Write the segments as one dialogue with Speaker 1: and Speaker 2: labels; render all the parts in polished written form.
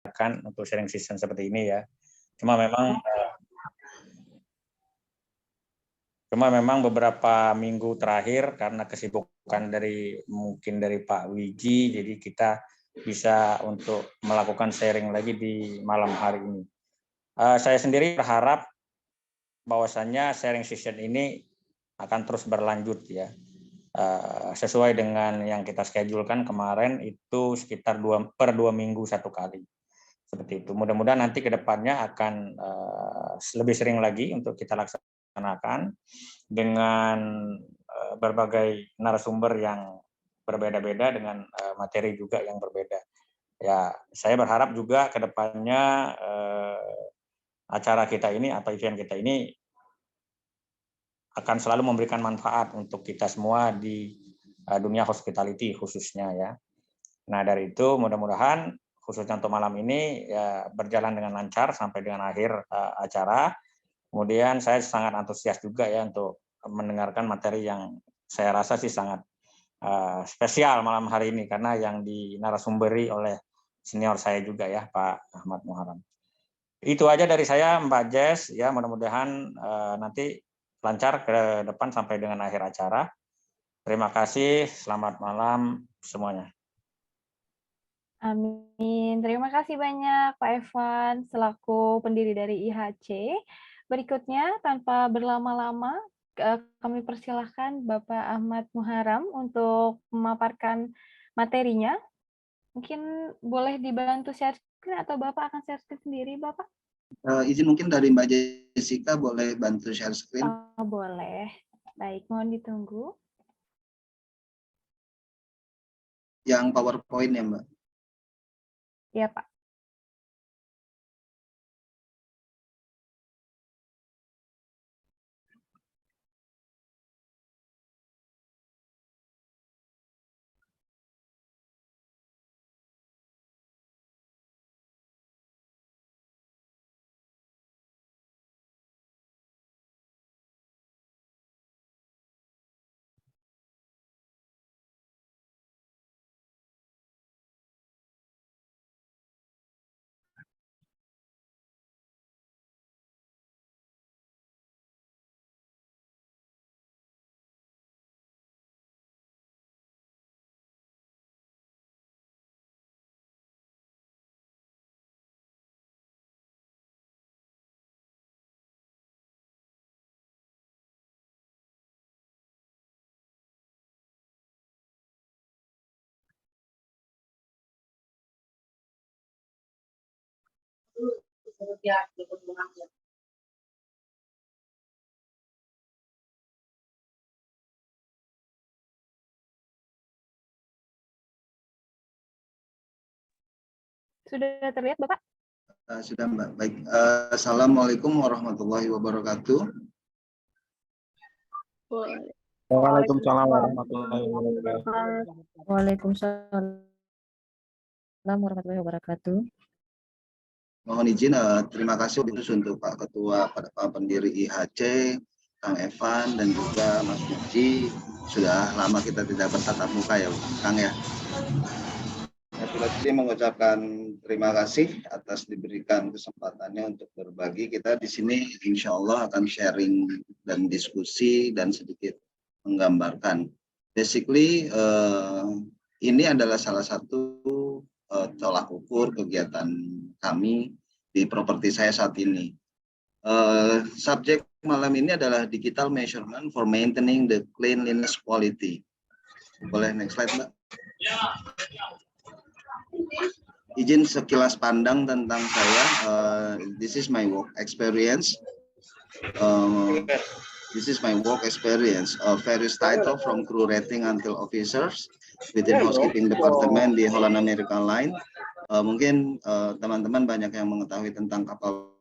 Speaker 1: kan untuk sharing session seperti ini ya. Cuma memang beberapa minggu terakhir karena kesibukan mungkin dari Pak Wiji, jadi kita bisa untuk melakukan sharing lagi di malam hari ini. Saya sendiri berharap bahwasannya sharing session ini akan terus berlanjut ya. Sesuai dengan yang kita schedulekan kemarin itu sekitar per 2 minggu satu kali. Seperti itu. Mudah-mudahan nanti ke depannya akan lebih sering lagi untuk kita laksanakan dengan berbagai narasumber yang berbeda-beda dengan materi juga yang berbeda. Ya, saya berharap juga ke depannya acara kita ini atau event kita ini akan selalu memberikan manfaat untuk kita semua di dunia hospitality khususnya ya. Nah, dari itu mudah-mudahan khususnya untuk malam ini ya berjalan dengan lancar sampai dengan akhir acara. Kemudian saya sangat antusias juga ya untuk mendengarkan materi yang saya rasa sih sangat spesial malam hari ini karena yang dinarasumberi oleh senior saya juga ya Pak Ahmad Muharram. Itu aja dari saya Mbak Jess ya, mudah-mudahan nanti lancar ke depan sampai dengan akhir acara. Terima kasih, selamat malam semuanya.
Speaker 2: Amin. Terima kasih banyak Pak Evan selaku pendiri dari IHC. Berikutnya tanpa berlama-lama kami persilahkan Bapak Ahmad Muharram untuk memaparkan materinya. Mungkin boleh dibantu share screen atau Bapak akan share screen sendiri, Bapak?
Speaker 3: Izin mungkin dari Mbak Jessica boleh bantu share screen?
Speaker 2: Oh, boleh. Baik, mohon ditunggu.
Speaker 3: Yang PowerPoint ya, Mbak?
Speaker 2: Ya, Pak. Sudah terlihat, Bapak?
Speaker 3: Sudah, Mbak. Baik. Assalamualaikum warahmatullahi wabarakatuh.
Speaker 4: Waalaikumsalam warahmatullahi wabarakatuh.
Speaker 5: Waalaikumsalam warahmatullahi wabarakatuh.
Speaker 3: Mohon izin, terima kasih khusus untuk Pak Ketua, Pak Pendiri IHC, Kang Evan, dan juga Mas Puji. Sudah lama kita tidak bertatap muka ya, Kang ya. Saya mengucapkan terima kasih atas diberikan kesempatannya untuk berbagi. Kita di sini insya Allah akan sharing dan diskusi dan sedikit menggambarkan. Basically ini adalah salah satu tolak ukur kegiatan kami di properti saya saat ini. Subjek malam ini adalah digital measurement for maintaining the cleanliness quality. Boleh next slide, Mbak? Izin sekilas pandang tentang saya. This is my work experience. Various title from crew rating until officers within housekeeping department di Holland American Line. Mungkin teman-teman banyak yang mengetahui tentang kapal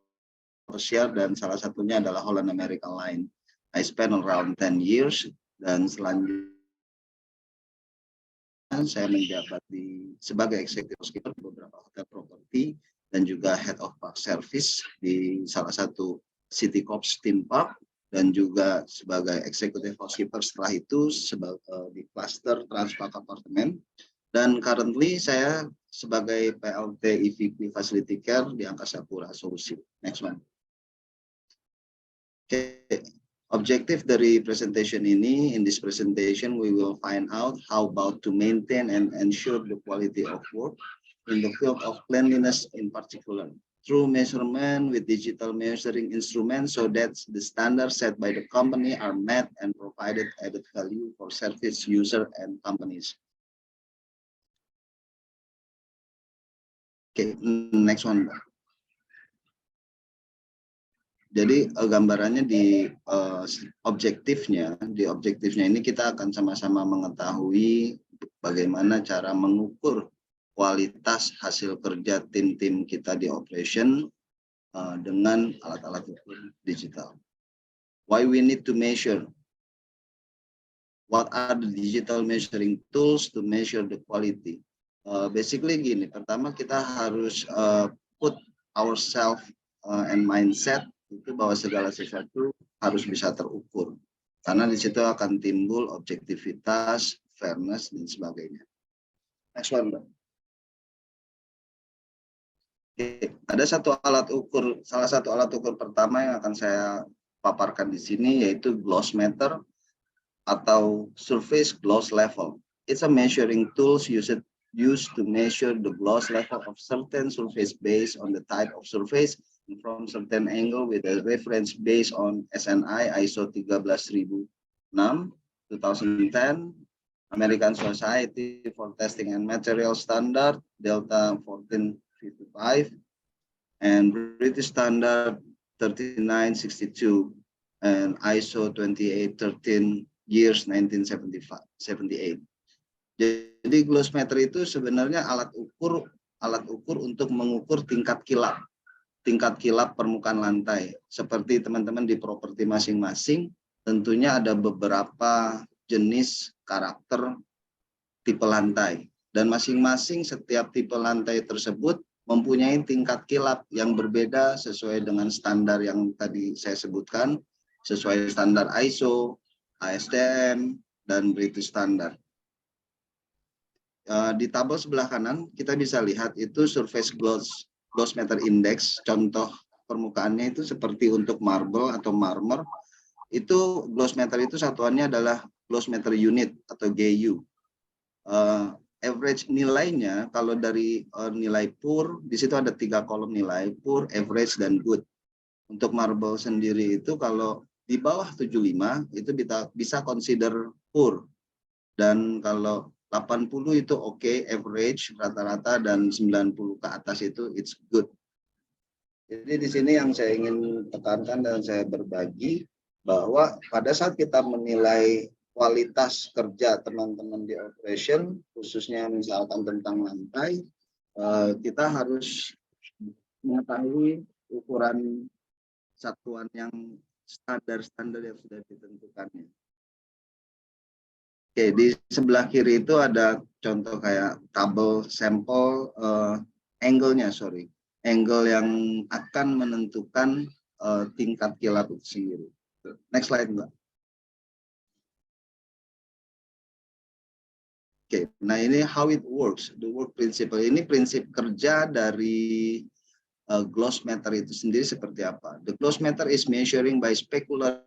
Speaker 3: pesiar dan salah satunya adalah Holland American Line. I spent around 10 years dan selanjutnya saya menjabat sebagai executive housekeeper di beberapa hotel property dan juga head of park service di salah satu City Corps theme park dan juga sebagai executive housekeeper setelah itu di cluster Transpark Apartemen Dan currently saya sebagai PLT EVP Facility Care di Angkasa Pura Solusi. Next one. Okay. Objective dari presentation ini, in this presentation we will find out how about to maintain and ensure the quality of work in the field of cleanliness in particular through measurement with digital measuring instruments so that the standards set by the company are met and provided added value for service user and companies. Okay, next one. Jadi gambarannya di objektifnya ini kita akan sama-sama mengetahui bagaimana cara mengukur kualitas hasil kerja tim-tim kita di operation dengan alat-alat ukur digital. Why we need to measure? What are the digital measuring tools to measure the quality? Basically gini, pertama kita harus put ourselves and mindset itu bahwa segala sesuatu harus bisa terukur, karena di situ akan timbul objektivitas, fairness dan sebagainya. Next one, Mbak. Oke, ada salah satu alat ukur pertama yang akan saya paparkan di sini yaitu gloss meter atau surface gloss level. It's a measuring tools used to measure the gloss level of certain surface based on the type of surface from certain angle with a reference based on SNI ISO 13006 2010, American Society for Testing and Material Standard Delta 1455, and British Standard 3962 and ISO 2813 years 1978. Jadi gloss meter itu sebenarnya alat ukur untuk mengukur tingkat kilap permukaan lantai. Seperti teman-teman di properti masing-masing, tentunya ada beberapa jenis karakter tipe lantai. Dan masing-masing setiap tipe lantai tersebut mempunyai tingkat kilap yang berbeda sesuai dengan standar yang tadi saya sebutkan, sesuai standar ISO, ASTM, dan British Standard. Di tabel sebelah kanan kita bisa lihat itu surface gloss meter index. Contoh permukaannya itu seperti untuk marble atau marmer, itu gloss meter itu satuannya adalah gloss meter unit atau GU. Average nilainya kalau dari nilai poor, di situ ada 3 kolom nilai, poor, average, dan good. Untuk marble sendiri itu kalau di bawah 75 itu bisa consider poor, dan kalau 80 itu oke, average, rata-rata, dan 90 ke atas itu it's good. Jadi di sini yang saya ingin tekankan dan saya berbagi bahwa pada saat kita menilai kualitas kerja teman-teman di operation, khususnya misalkan tentang lantai, kita harus mengetahui ukuran satuan yang standar-standar yang sudah ditentukannya. Oke, di sebelah kiri itu ada contoh kayak tabel sampel angle-nya, angle yang akan menentukan tingkat kilap itu sendiri. Next slide, Mbak. Oke, nah ini how it works, the work principle. Ini prinsip kerja dari gloss meter itu sendiri seperti apa. The gloss meter is measuring by specular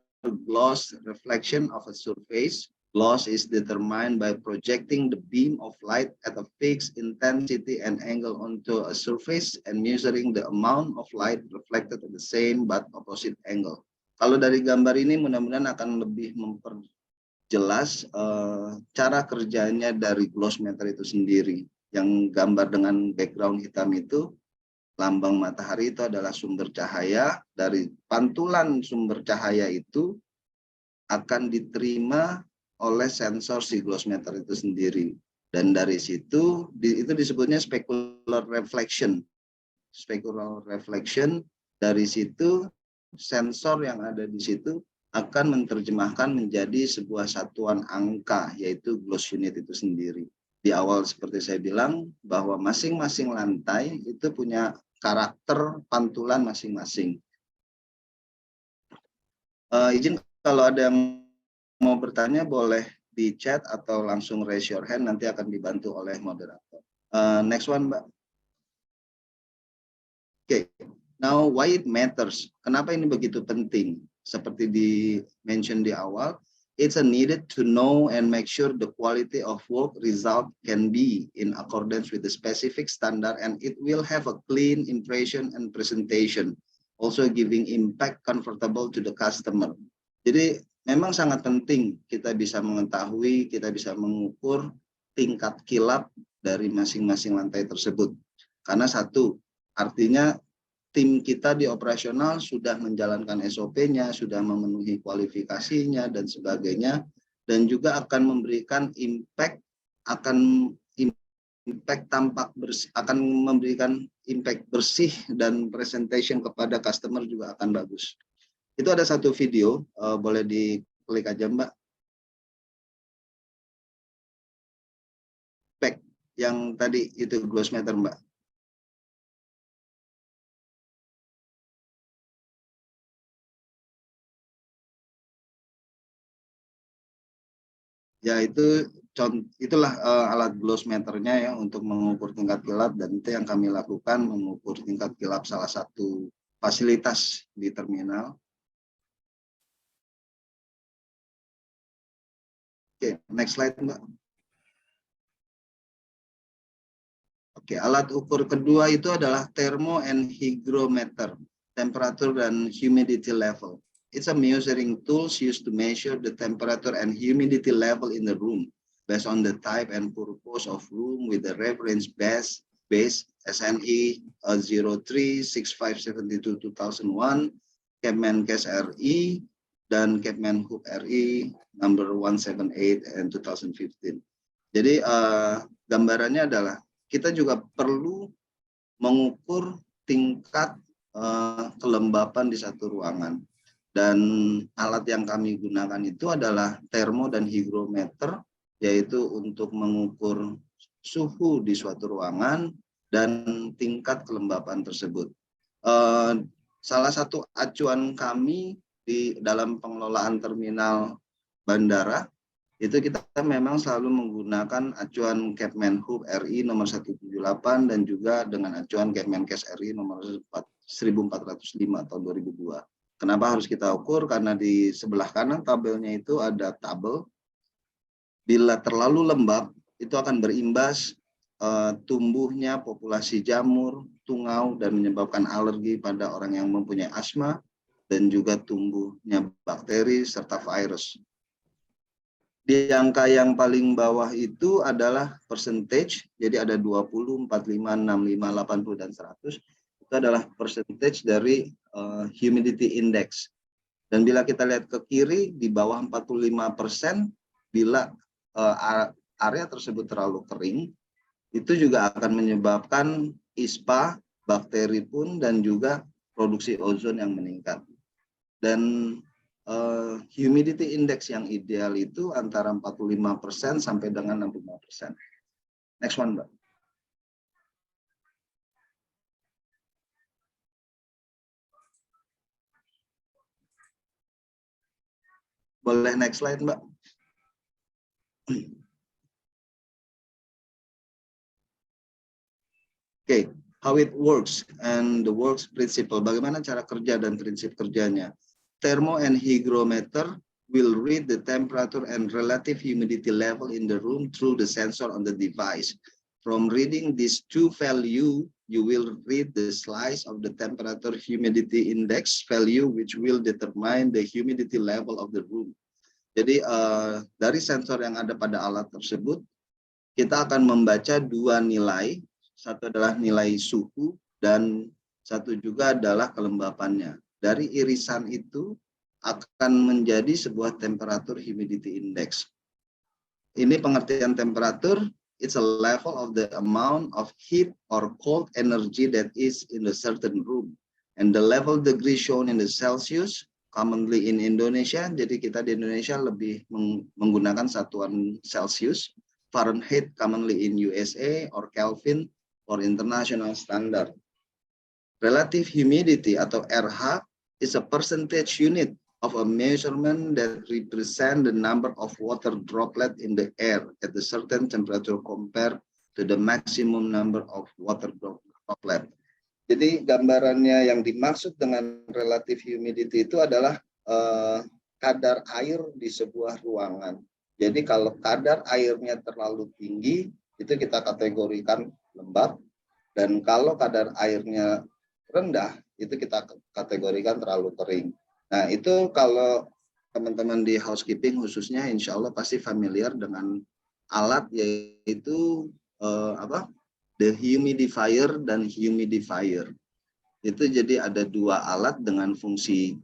Speaker 3: gloss reflection of a surface. Gloss is determined by projecting the beam of light at a fixed intensity and angle onto a surface and measuring the amount of light reflected at the same but opposite angle. Kalau dari gambar ini mudah-mudahan akan lebih memperjelas cara kerjanya dari gloss meter itu sendiri. Yang gambar dengan background hitam itu, lambang matahari itu adalah sumber cahaya. Dari pantulan sumber cahaya itu akan diterima oleh sensor si gloss meter itu sendiri, dan dari situ itu disebutnya specular reflection. Specular reflection, dari situ sensor yang ada di situ akan menerjemahkan menjadi sebuah satuan angka, yaitu gloss unit itu sendiri. Di awal seperti saya bilang bahwa masing-masing lantai itu punya karakter pantulan masing-masing. Izin kalau ada yang mau bertanya boleh di chat atau langsung raise your hand, nanti akan dibantu oleh moderator. Next one, Mbak. Oke, now why it matters? Kenapa ini begitu penting? Seperti di-mention di awal, it's a needed to know and make sure the quality of work result can be in accordance with the specific standard, and it will have a clean impression and presentation, also giving impact comfortable to the customer. Jadi memang sangat penting kita bisa mengetahui, kita bisa mengukur tingkat kilap dari masing-masing lantai tersebut. Karena satu, artinya tim kita di operasional sudah menjalankan SOP-nya, sudah memenuhi kualifikasinya dan sebagainya, dan juga akan memberikan impact, akan memberikan impact bersih dan presentation kepada customer juga akan bagus. Itu ada satu video, boleh diklik aja Mbak. Back yang tadi itu gloss meter Mbak. Ya itulah alat gloss meternya ya untuk mengukur tingkat kilap, dan itu yang kami lakukan, mengukur tingkat kilap salah satu fasilitas di terminal. Oke, next slide Mbak. Oke, alat ukur kedua itu adalah thermo and hygrometer, temperature dan humidity level. It's a measuring tools used to measure the temperature and humidity level in the room based on the type and purpose of room with the reference base SNE 036572-2001, Kemenkes RI, dan Kemenhub RI number 178 and 2015. Jadi gambarannya adalah kita juga perlu mengukur tingkat kelembapan di satu ruangan. Dan alat yang kami gunakan itu adalah termo dan hygrometer, yaitu untuk mengukur suhu di suatu ruangan dan tingkat kelembapan tersebut. Salah satu acuan kami di dalam pengelolaan terminal bandara, itu kita memang selalu menggunakan acuan Kemenhub RI nomor 178 dan juga dengan acuan Kemenkes RI nomor 1405 tahun 2002. Kenapa harus kita ukur? Karena di sebelah kanan tabelnya itu ada tabel. Bila terlalu lembab, itu akan berimbas tumbuhnya populasi jamur, tungau, dan menyebabkan alergi pada orang yang mempunyai asma, dan juga tumbuhnya bakteri serta virus. Di angka yang paling bawah itu adalah percentage, jadi ada 20, 45, 65, 80, dan 100. Itu adalah percentage dari humidity index. Dan bila kita lihat ke kiri, di bawah 45%, bila area tersebut terlalu kering, itu juga akan menyebabkan ISPA, bakteri pun, dan juga produksi ozon yang meningkat. Dan humidity index yang ideal itu antara 45% sampai dengan 65%. Next one, Mbak. Boleh next slide, Mbak. Okay, how it works and the works principle. Bagaimana cara kerja dan prinsip kerjanya? Thermo and hygrometer will read the temperature and relative humidity level in the room through the sensor on the device. From reading these two values, you will read the slice of the temperature humidity index value, which will determine the humidity level of the room. Jadi dari sensor yang ada pada alat tersebut, kita akan membaca dua nilai. Satu adalah nilai suhu dan satu juga adalah kelembapannya. Dari irisan itu akan menjadi sebuah temperatur humidity index. Ini pengertian temperatur, it's a level of the amount of heat or cold energy that is in a certain room. And the level degree shown in the Celsius, commonly in Indonesia, jadi kita di Indonesia lebih menggunakan satuan Celsius, Fahrenheit commonly in USA, or Kelvin for international standard. Relative humidity atau RH is a percentage unit of a measurement that represent the number of water droplet in the air at a certain temperature compared to the maximum number of water droplet. Jadi gambarannya yang dimaksud dengan relative humidity itu adalah kadar air di sebuah ruangan. Jadi kalau kadar airnya terlalu tinggi, itu kita kategorikan lembab. Dan kalau kadar airnya rendah, itu kita kategorikan terlalu kering. Nah, itu kalau teman-teman di housekeeping khususnya insya Allah pasti familiar dengan alat yaitu the humidifier dan humidifier. Itu jadi ada dua alat dengan fungsi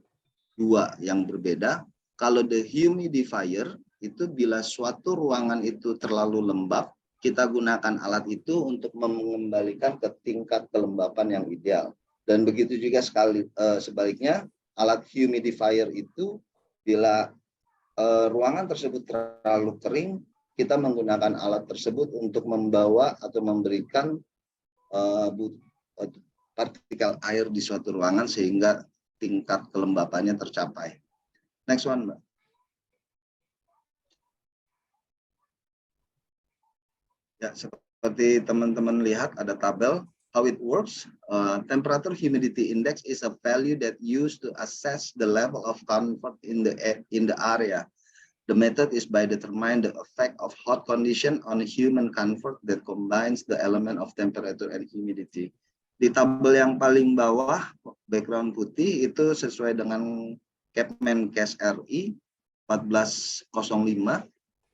Speaker 3: dua yang berbeda. Kalau the humidifier itu bila suatu ruangan itu terlalu lembab, kita gunakan alat itu untuk mengembalikan ke tingkat kelembapan yang ideal. Dan begitu juga sebaliknya, alat humidifier itu bila ruangan tersebut terlalu kering, kita menggunakan alat tersebut untuk membawa atau memberikan partikel air di suatu ruangan sehingga tingkat kelembapannya tercapai. Next one, Mbak. Ya, seperti teman-teman lihat ada tabel. How it works, temperature humidity index is a value that used to assess the level of comfort in the area. The method is by determining the effect of hot condition on human comfort that combines the element of temperature and humidity. Di tabel yang paling bawah, background putih, itu sesuai dengan Kemenkes RI 1405,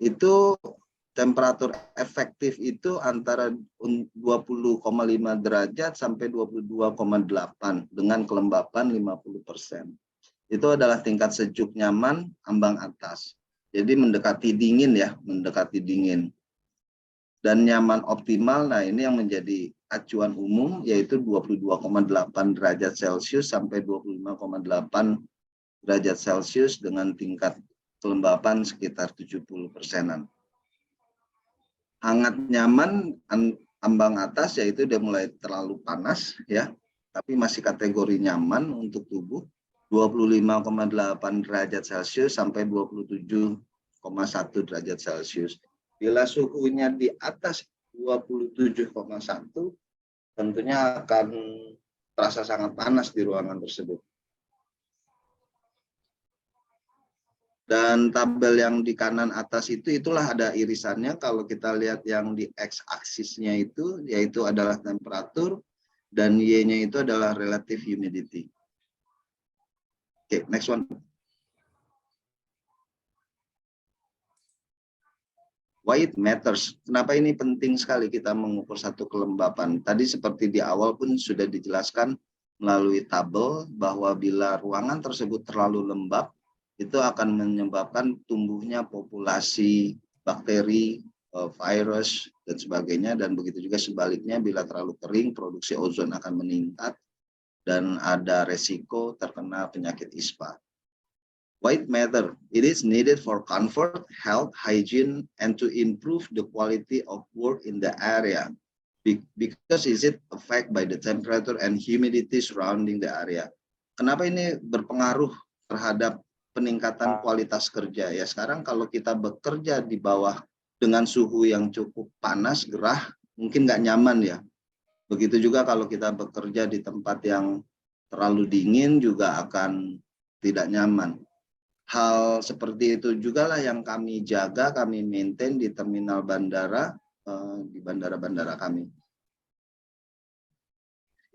Speaker 3: itu temperatur efektif itu antara 20,5 derajat sampai 22,8 dengan kelembapan 50%. Itu adalah tingkat sejuk nyaman ambang atas. Jadi mendekati dingin ya, mendekati dingin. Dan nyaman optimal, nah ini yang menjadi acuan umum yaitu 22,8 derajat Celcius sampai 25,8 derajat Celcius dengan tingkat kelembapan sekitar 70%-an. Hangat nyaman ambang atas yaitu dia mulai terlalu panas ya, tapi masih kategori nyaman untuk tubuh 25,8 derajat Celcius sampai 27,1 derajat Celcius. Bila suhunya di atas 27,1 tentunya akan terasa sangat panas di ruangan tersebut. Dan tabel yang di kanan atas itulah ada irisannya. Kalau kita lihat yang di x-aksisnya itu, yaitu adalah temperatur, dan y-nya itu adalah relative humidity. Oke, next one. Why it matters? Kenapa ini penting sekali kita mengukur satu kelembapan? Tadi seperti di awal pun sudah dijelaskan melalui tabel bahwa bila ruangan tersebut terlalu lembab, itu akan menyebabkan tumbuhnya populasi bakteri, virus, dan sebagainya. Dan begitu juga sebaliknya, bila terlalu kering, produksi ozon akan meningkat dan ada resiko terkena penyakit ISPA. Why it matter? It is needed for comfort, health, hygiene, and to improve the quality of work in the area. Because is it affected by the temperature and humidity surrounding the area. Kenapa ini berpengaruh terhadap peningkatan kualitas kerja ya? Sekarang kalau kita bekerja di bawah dengan suhu yang cukup panas, gerah, mungkin nggak nyaman ya. Begitu juga kalau kita bekerja di tempat yang terlalu dingin juga akan tidak nyaman. Hal seperti itu juga lah yang kami jaga, kami maintain di terminal bandara, di bandara-bandara kami.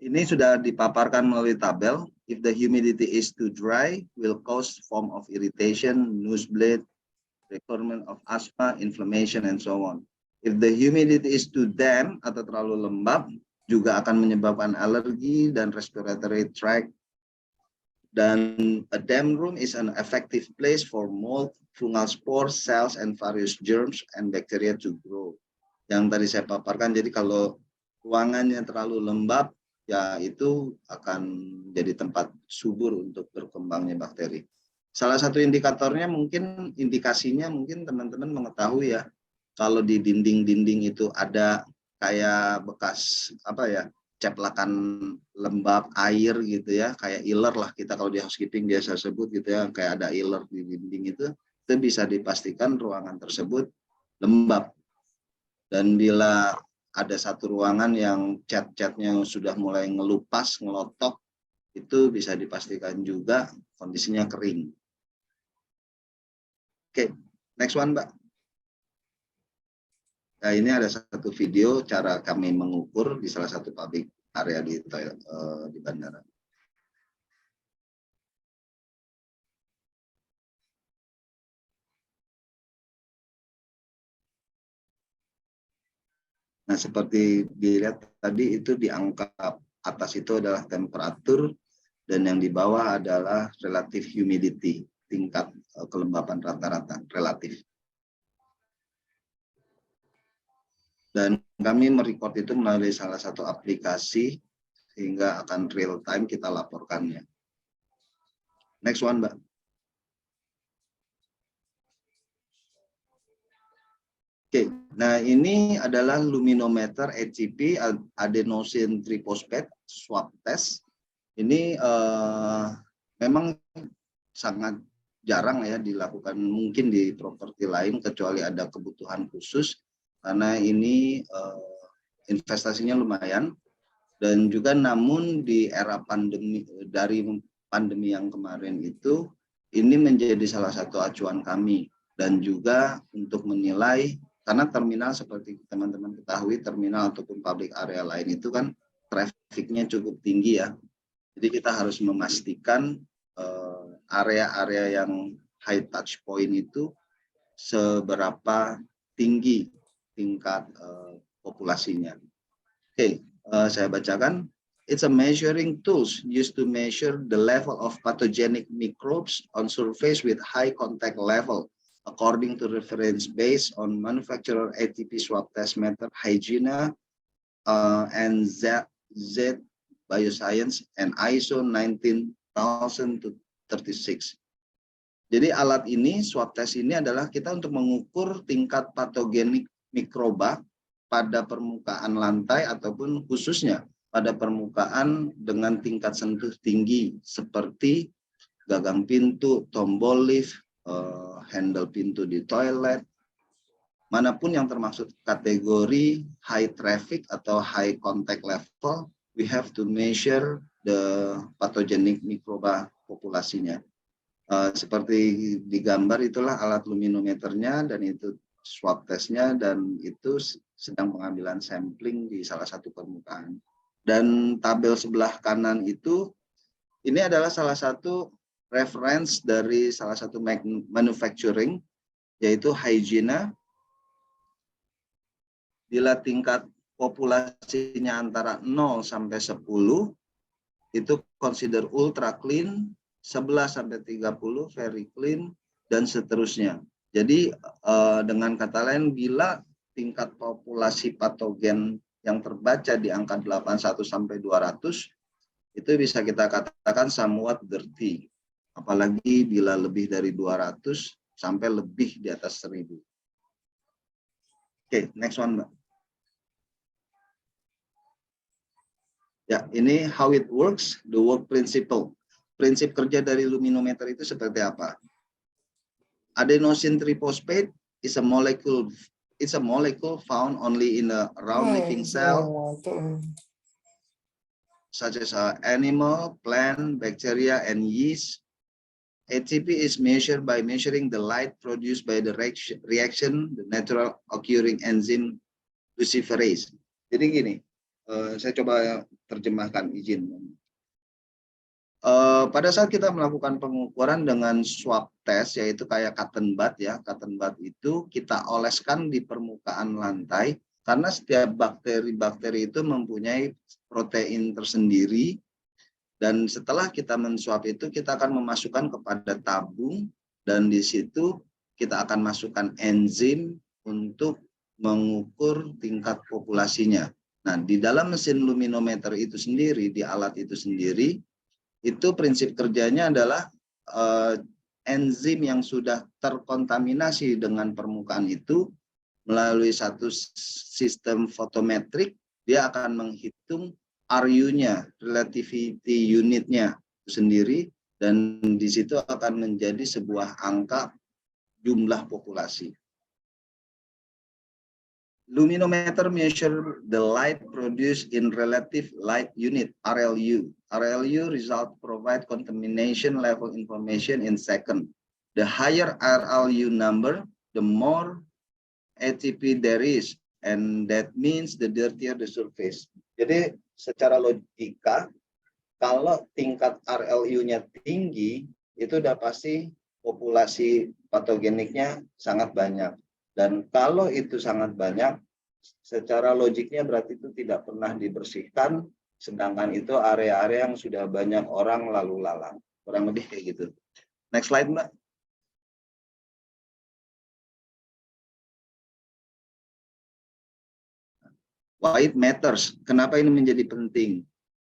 Speaker 3: Ini sudah dipaparkan melalui tabel. If the humidity is too dry, will cause form of irritation, nosebleed, recurrence of asthma, inflammation, and so on. If the humidity is too damp atau terlalu lembab, juga akan menyebabkan alergi dan respiratory tract. Dan a damp room is an effective place for mold, fungal spores, cells, and various germs and bacteria to grow. Yang tadi saya paparkan, jadi kalau ruangannya terlalu lembab, ya itu akan jadi tempat subur untuk berkembangnya bakteri. Salah satu indikatornya mungkin, indikasinya mungkin teman-teman mengetahui ya, kalau di dinding-dinding itu ada kayak bekas apa ya, ceplakan lembab air gitu ya, kayak iler lah kita kalau di housekeeping biasa sebut gitu ya, kayak ada iler di dinding itu bisa dipastikan ruangan tersebut lembab. Dan bila ada satu ruangan yang cat-catnya sudah mulai ngelupas, ngelotok, itu bisa dipastikan juga kondisinya kering. Oke, next one, Mbak. Nah, ini ada satu video cara kami mengukur di salah satu public area di bandara. Nah, seperti dilihat tadi itu di angka atas itu adalah temperatur dan yang di bawah adalah relative humidity, tingkat kelembapan rata-rata relatif. Dan kami merecord itu melalui salah satu aplikasi sehingga akan real time kita laporkannya. Next one, Mbak. Oke, nah ini adalah luminometer ATP adenosine triphosphate swab test. Ini memang sangat jarang ya dilakukan mungkin di properti lain kecuali ada kebutuhan khusus. Karena ini investasinya lumayan dan juga namun di era pandemi dari pandemi yang kemarin itu ini menjadi salah satu acuan kami dan juga untuk menilai karena terminal seperti teman-teman ketahui terminal ataupun public area lain itu kan trafficnya cukup tinggi ya. Jadi kita harus memastikan area-area yang high touch point itu seberapa tinggi tingkat populasinya. Oke, saya bacakan. It's a measuring tools used to measure the level of pathogenic microbes on surface with high contact level according to reference based on manufacturer ATP swab test method Hygiena and Z Bioscience and ISO 19036. Jadi alat ini, swab test ini adalah kita untuk mengukur tingkat patogenik mikroba pada permukaan lantai ataupun khususnya pada permukaan dengan tingkat sentuh tinggi seperti gagang pintu, tombol lift, handle pintu di toilet, manapun yang termasuk kategori high traffic atau high contact level, we have to measure the pathogenic mikroba populasinya. Seperti di gambar itulah alat luminometernya dan itu swab testnya dan itu sedang pengambilan sampling di salah satu permukaan. Dan tabel sebelah kanan itu ini adalah salah satu reference dari salah satu manufacturing yaitu Hygiena. Bila tingkat populasinya antara 0 sampai 10 itu consider ultra clean, 11 sampai 30 very clean dan seterusnya. Jadi dengan kata lain bila tingkat populasi patogen yang terbaca di angka 81 sampai 200 itu bisa kita katakan somewhat dirty. Apalagi bila lebih dari 200 sampai lebih di atas 1000. Oke, next one, Mbak. Ya, ini how it works, the work principle. Prinsip kerja dari luminometer itu seperti apa? Adenosine triphosphate is a molecule. It's a molecule found only in a round living cell, such as animal, plant, bacteria, and yeast. ATP is measured by measuring the light produced by the reaction, the natural occurring enzyme luciferase. Jadi gini, saya coba terjemahkan izin. Pada saat kita melakukan pengukuran dengan swab test, yaitu kayak cotton bud ya, cotton bud itu kita oleskan di permukaan lantai karena setiap bakteri-bakteri itu mempunyai protein tersendiri dan setelah kita menswab itu kita akan memasukkan kepada tabung dan di situ kita akan masukkan enzim untuk mengukur tingkat populasinya. Nah, di dalam mesin luminometer itu sendiri, di alat itu sendiri, itu prinsip kerjanya adalah enzim yang sudah terkontaminasi dengan permukaan itu melalui satu sistem fotometrik, dia akan menghitung RU-nya, relativity unitnya sendiri, dan di situ akan menjadi sebuah angka jumlah populasi. Luminometer measure the light produced in relative light unit, RLU. RLU result provide contamination level information in second. The higher RLU number, the more ATP there is, and that means the dirtier the surface. Jadi secara logika, kalau tingkat RLU-nya tinggi, itu udah pasti populasi patogeniknya sangat banyak. Dan kalau itu sangat banyak, secara logiknya berarti itu tidak pernah dibersihkan, sedangkan itu area-area yang sudah banyak orang lalu lalang. Kurang lebih kayak gitu. Next slide, Mbak. Why it matters? Kenapa ini menjadi penting?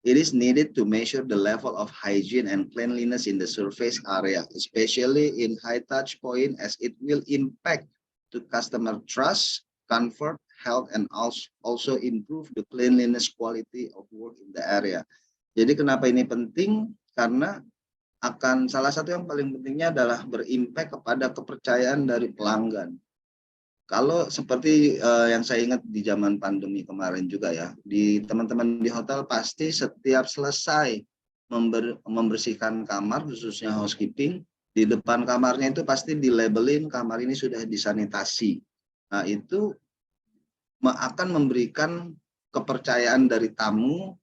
Speaker 3: It is needed to measure the level of hygiene and cleanliness in the surface area, especially in high touch point, as it will impact to customer trust, comfort, health, and also improve the cleanliness quality of work in the area. Jadi kenapa ini penting? Karena akan salah satu yang paling pentingnya adalah berimpact kepada kepercayaan dari pelanggan. Kalau seperti yang saya ingat di zaman pandemi kemarin juga ya, di teman-teman di hotel pasti setiap selesai membersihkan kamar, khususnya housekeeping, di depan kamarnya itu pasti dilabelin kamar ini sudah disanitasi. Nah, itu akan memberikan kepercayaan dari tamu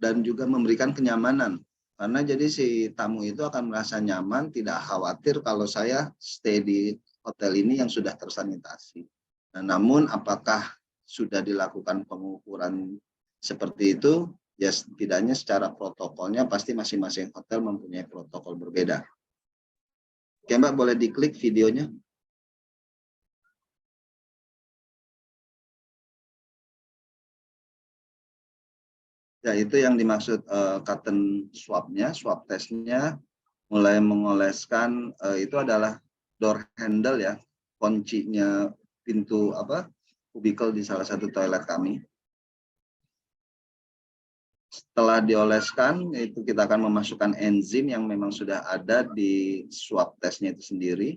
Speaker 3: dan juga memberikan kenyamanan. Karena jadi si tamu itu akan merasa nyaman, tidak khawatir kalau saya stay di hotel ini yang sudah tersanitasi. Nah, namun apakah sudah dilakukan pengukuran seperti itu? Ya setidaknya secara protokolnya pasti masing-masing hotel mempunyai protokol berbeda. Oke Mbak, boleh diklik videonya. Ya itu yang dimaksud cotton swab-nya, swab testnya mulai mengoleskan itu adalah door handle ya, kuncinya pintu kubikel di salah satu toilet kami. Setelah dioleskan, itu kita akan memasukkan enzim yang memang sudah ada di swab testnya itu sendiri.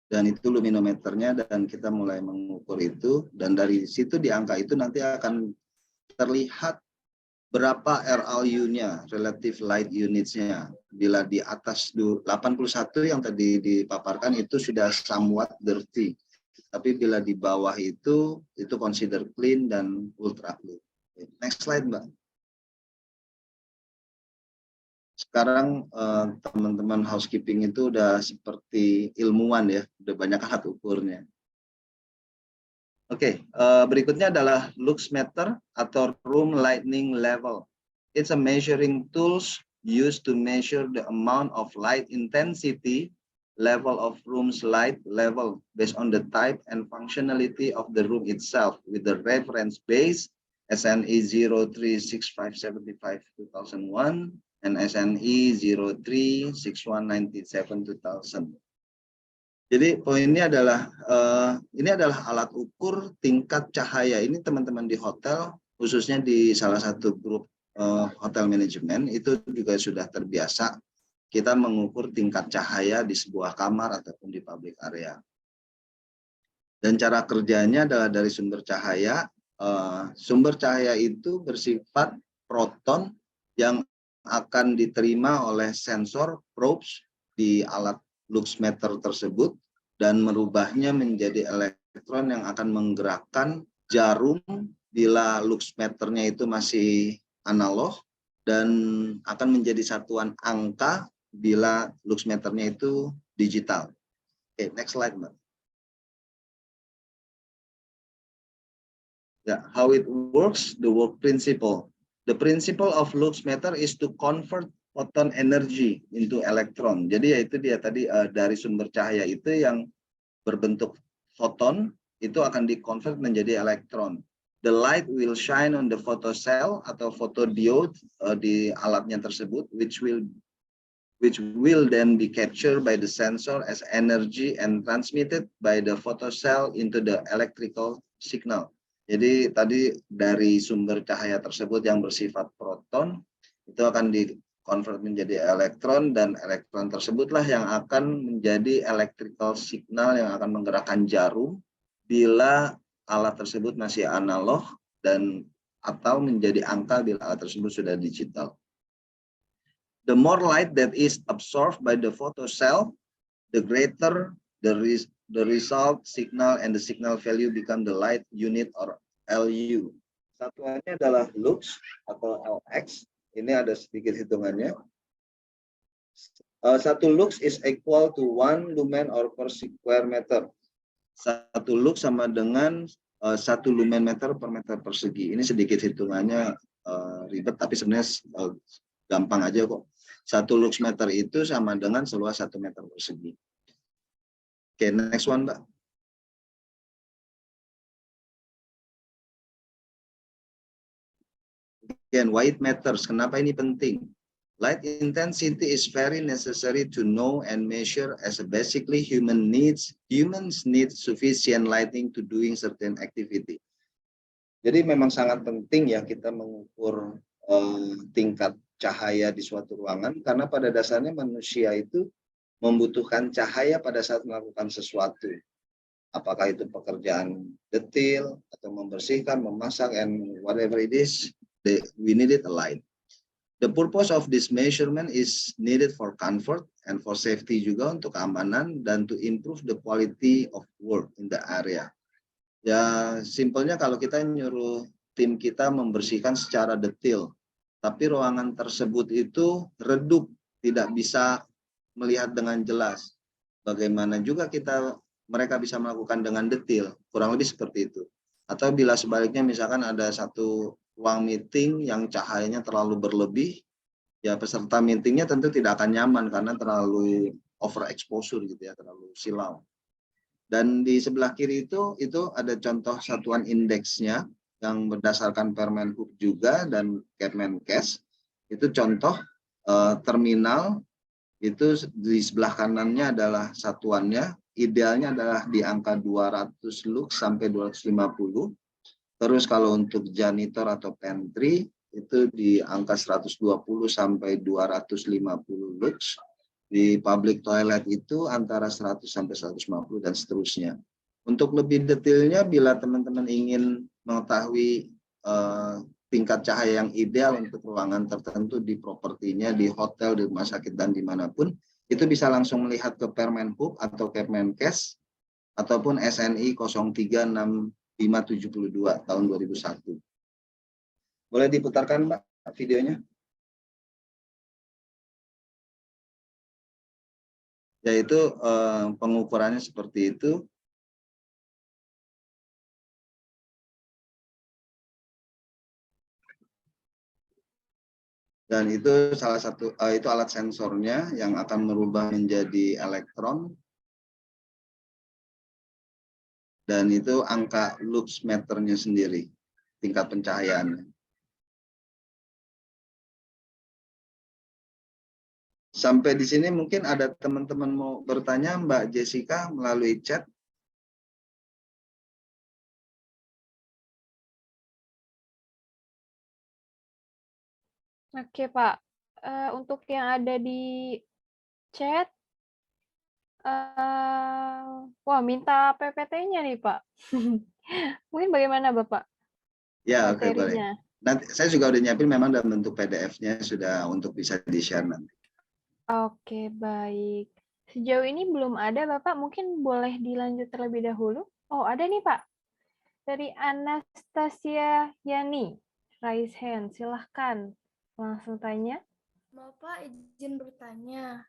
Speaker 3: Dan itu luminometernya, dan kita mulai mengukur itu, dan dari situ di angka itu nanti akan terlihat berapa RLU-nya, relative light units-nya. Bila di atas 81 yang tadi dipaparkan itu sudah somewhat dirty. Tapi bila di bawah itu consider clean dan ultra clean. Next slide, Mbak. Sekarang teman-teman housekeeping itu udah seperti ilmuwan ya, udah banyak alat ukurnya. Oke, berikutnya adalah luxmeter atau room lighting level. It's a measuring tools used to measure the amount of light intensity, level of room's light level based on the type and functionality of the room itself with the reference base SNE 036575-2001 and SNE 036197-2000. Jadi poinnya adalah ini adalah alat ukur tingkat cahaya. Ini teman-teman di hotel, khususnya di salah satu grup hotel manajemen itu juga sudah terbiasa kita mengukur tingkat cahaya di sebuah kamar ataupun di public area. Dan cara kerjanya adalah dari sumber cahaya. Sumber cahaya itu bersifat proton yang akan diterima oleh sensor probes di alat luxmeter tersebut dan merubahnya menjadi elektron yang akan menggerakkan jarum bila luxmeternya itu masih analog dan akan menjadi satuan angka bila luxmeternya itu digital. Oke, next slide, Mbak. Yeah, how it works, the work principle. The principle of luxmeter is to convert photon energy into electron. Jadi yaitu dia tadi dari sumber cahaya itu yang berbentuk foton itu akan dikonvert menjadi elektron. the light will shine on the photocell atau photodiode di alatnya tersebut, which will then be captured by the sensor as energy and transmitted by the photocell into the electrical signal. Jadi tadi dari sumber cahaya tersebut yang bersifat proton itu akan di-convert menjadi elektron, dan elektron tersebutlah yang akan menjadi electrical signal yang akan menggerakkan jarum bila alat tersebut masih analog dan atau menjadi angka bila alat tersebut sudah digital. The more light that is absorbed by the photocell, the greater the result signal, and the signal value become the light unit or LU. Satuannya adalah lux atau LX. Ini ada sedikit hitungannya. Satu lux is equal to 1 lumen or per square meter. Satu lux sama dengan 1 lumen meter per meter persegi. Ini sedikit hitungannya ribet, tapi sebenarnya gampang aja kok. 1 lux meter itu sama dengan seluas 1 meter persegi. Oke, next one, Mbak. Again, why it matters? Kenapa ini penting? Light intensity is very necessary to know and measure, as basically humans need sufficient lighting to doing certain activity. Jadi memang sangat penting ya kita mengukur tingkat cahaya di suatu ruangan, karena pada dasarnya manusia itu membutuhkan cahaya pada saat melakukan sesuatu. Apakah itu pekerjaan detail atau membersihkan, memasak, and whatever it is, we needed a light. The purpose of this measurement is needed for comfort and for safety juga, untuk keamanan dan to improve the quality of work in the area. Ya, simpelnya kalau kita nyuruh tim kita membersihkan secara detail, tapi ruangan tersebut itu redup, tidak bisa melihat dengan jelas. Bagaimana juga mereka bisa melakukan dengan detail, kurang lebih seperti itu. Atau bila sebaliknya, misalkan ada satu ruang meeting yang cahayanya terlalu berlebih, ya peserta meetingnya tentu tidak akan nyaman karena terlalu overexposure gitu ya, terlalu silau. Dan di sebelah kiri itu ada contoh satuan indeksnya yang berdasarkan Permenhub juga dan Kemenkes. Itu contoh terminal, itu di sebelah kanannya adalah satuannya, idealnya adalah di angka 200 lux sampai 250. Terus kalau untuk janitor atau pantry itu di angka 120 sampai 250 lux. Di public toilet itu antara 100 sampai 150 dan seterusnya. Untuk lebih detailnya, bila teman-teman ingin mengetahui tingkat cahaya yang ideal untuk ruangan tertentu di propertinya, di hotel, di rumah sakit, dan dimanapun, itu bisa langsung melihat ke Permenhub atau Kemenkes ataupun SNI 036572 tahun 2001. Boleh diputarkan, Mbak, videonya? Yaitu pengukurannya seperti itu. Dan itu salah satu itu alat sensornya yang akan merubah menjadi elektron. Dan itu angka lux meternya sendiri, tingkat pencahayaannya. Sampai di sini mungkin ada teman-teman mau bertanya, Mbak Jessica, melalui chat.
Speaker 2: Oke, Pak. Untuk yang ada di chat, wah, minta PPT-nya nih, Pak. Mungkin bagaimana, Bapak?
Speaker 3: Ya, oke, boleh.
Speaker 2: Materinya.
Speaker 3: Nanti saya juga udah nyiapin memang dalam bentuk PDF-nya sudah untuk bisa di-share nanti.
Speaker 2: Oke, baik. Sejauh ini belum ada, Bapak. Mungkin boleh dilanjut terlebih dahulu. Oh, ada nih, Pak. Dari Anastasia Yani. Raise hand, silahkan. Langsung tanya.
Speaker 5: Bapak izin bertanya.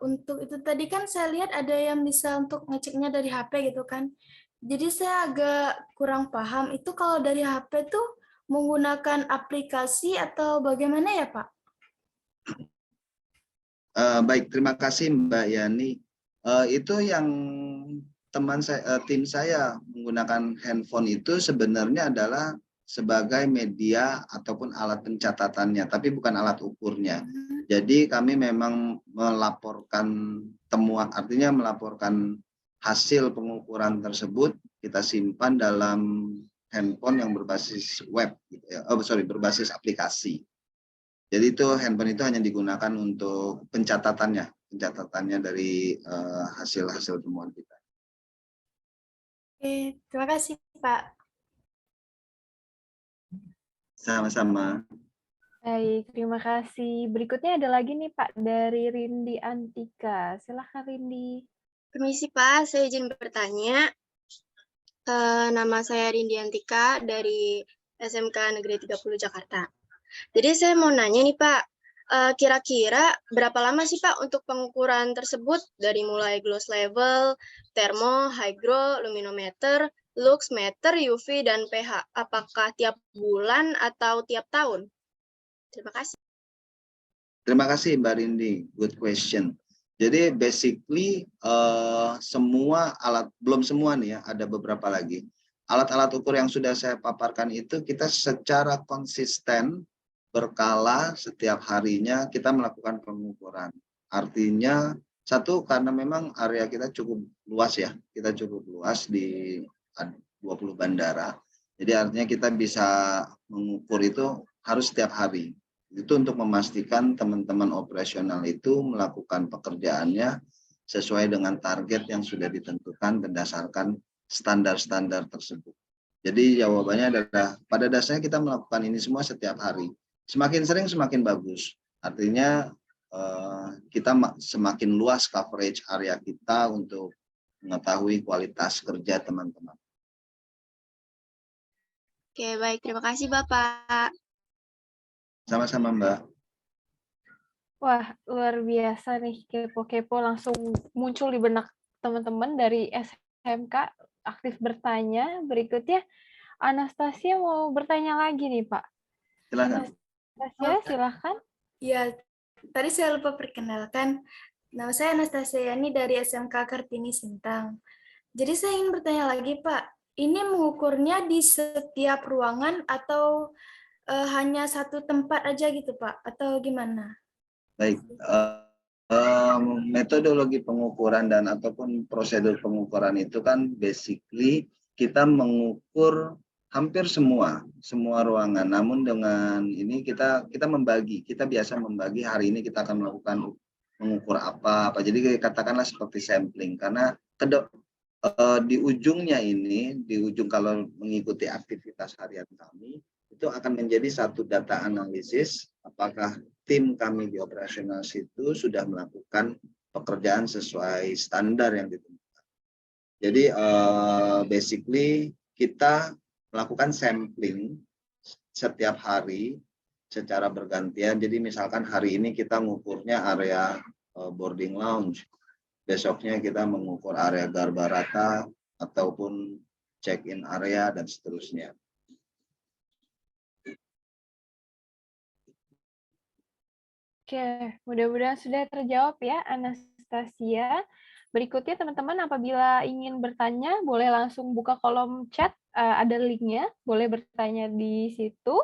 Speaker 5: Untuk itu tadi kan saya lihat ada yang bisa untuk ngeceknya dari HP gitu kan. Jadi saya agak kurang paham, itu kalau dari HP tuh menggunakan aplikasi atau bagaimana ya, Pak?
Speaker 3: Baik, terima kasih Mbak Yani. Itu yang tim saya menggunakan handphone itu sebenarnya adalah sebagai media ataupun alat pencatatannya, tapi bukan alat ukurnya. Jadi kami memang melaporkan temuan, artinya melaporkan hasil pengukuran tersebut kita simpan dalam handphone yang berbasis web, gitu ya. Berbasis aplikasi. Jadi itu handphone itu hanya digunakan untuk pencatatannya dari hasil-hasil temuan kita.
Speaker 5: Oke, terima kasih Pak.
Speaker 3: Sama-sama.
Speaker 2: Baik, terima kasih. Berikutnya ada lagi nih Pak dari Rindi Antika. Silakan Rindi.
Speaker 6: Permisi Pak, saya izin bertanya. Nama saya Rindi Antika dari SMK Negeri 30 Jakarta. Jadi saya mau nanya nih Pak, kira-kira berapa lama sih Pak untuk pengukuran tersebut dari mulai gloss level, termo, hygro, luminometer, lux, meter, UV, dan pH? Apakah tiap bulan atau tiap tahun? Terima kasih.
Speaker 3: Terima kasih Mbak Rindi, good question. Jadi basically semua alat, belum semua nih ya, ada beberapa lagi. Alat-alat ukur yang sudah saya paparkan itu kita secara konsisten berkala setiap harinya kita melakukan pengukuran. Artinya satu, karena memang area kita cukup luas ya, kita cukup luas di 20 bandara. Jadi artinya kita bisa mengukur itu harus setiap hari. Itu untuk memastikan teman-teman operasional itu melakukan pekerjaannya sesuai dengan target yang sudah ditentukan berdasarkan standar-standar tersebut. Jadi jawabannya adalah pada dasarnya kita melakukan ini semua setiap hari. Semakin sering semakin bagus. Artinya kita semakin luas coverage area kita untuk mengetahui kualitas kerja teman-teman.
Speaker 6: Oke, baik. Terima kasih Bapak.
Speaker 3: Sama-sama Mbak.
Speaker 2: Wah, luar biasa nih, kepo-kepo langsung muncul di benak teman-teman dari SMK aktif bertanya. Berikutnya, Anastasia mau bertanya lagi nih, Pak.
Speaker 3: Silakan.
Speaker 2: Anastasia, silakan.
Speaker 5: Ya, tadi saya lupa perkenalkan. Nama saya Anastasia Yani dari SMK Kartini Sintang. Jadi saya ingin bertanya lagi, Pak. Ini mengukurnya di setiap ruangan atau hanya satu tempat aja gitu, Pak? Atau gimana?
Speaker 3: Baik, metodologi pengukuran dan ataupun prosedur pengukuran itu kan basically kita mengukur hampir semua ruangan. Namun dengan ini kita biasa membagi hari ini kita akan melakukan mengukur apa. Jadi katakanlah seperti sampling, karena di ujungnya ini, di ujung kalau mengikuti aktivitas harian kami, itu akan menjadi satu data analisis apakah tim kami di operasional situ sudah melakukan pekerjaan sesuai standar yang ditentukan. Jadi basically kita melakukan sampling setiap hari secara bergantian. Jadi misalkan hari ini kita mengukurnya area boarding lounge, besoknya kita mengukur area garbarata ataupun check-in area dan seterusnya.
Speaker 2: Oke, mudah-mudahan sudah terjawab ya, Anastasia. Berikutnya, teman-teman apabila ingin bertanya, boleh langsung buka kolom chat, ada linknya, boleh bertanya di situ.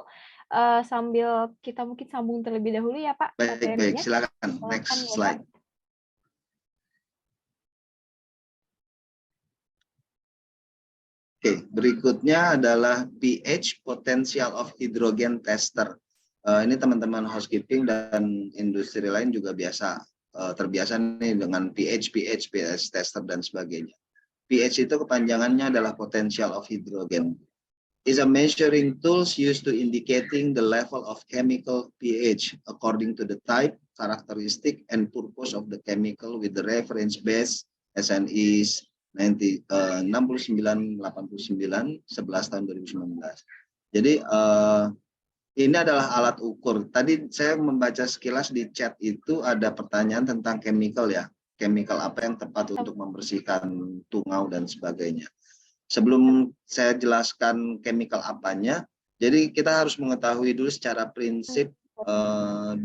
Speaker 2: Sambil kita mungkin sambung terlebih dahulu ya Pak.
Speaker 3: Baik, silakan. Next slide. Oke, berikutnya adalah pH, Potential of Hydrogen Tester. Ini teman-teman housekeeping dan industri lain juga terbiasa nih dengan pH tester dan sebagainya. pH itu kepanjangannya adalah Potential of Hydrogen. Is a measuring tools used to indicating the level of chemical pH according to the type, characteristic, and purpose of the chemical with the reference base SNI 6989 11 tahun 2019. Jadi ini adalah alat ukur. Tadi saya membaca sekilas di chat itu ada pertanyaan tentang chemical ya. Chemical apa yang tepat untuk membersihkan tungau dan sebagainya. Sebelum saya jelaskan chemical apanya, jadi kita harus mengetahui dulu secara prinsip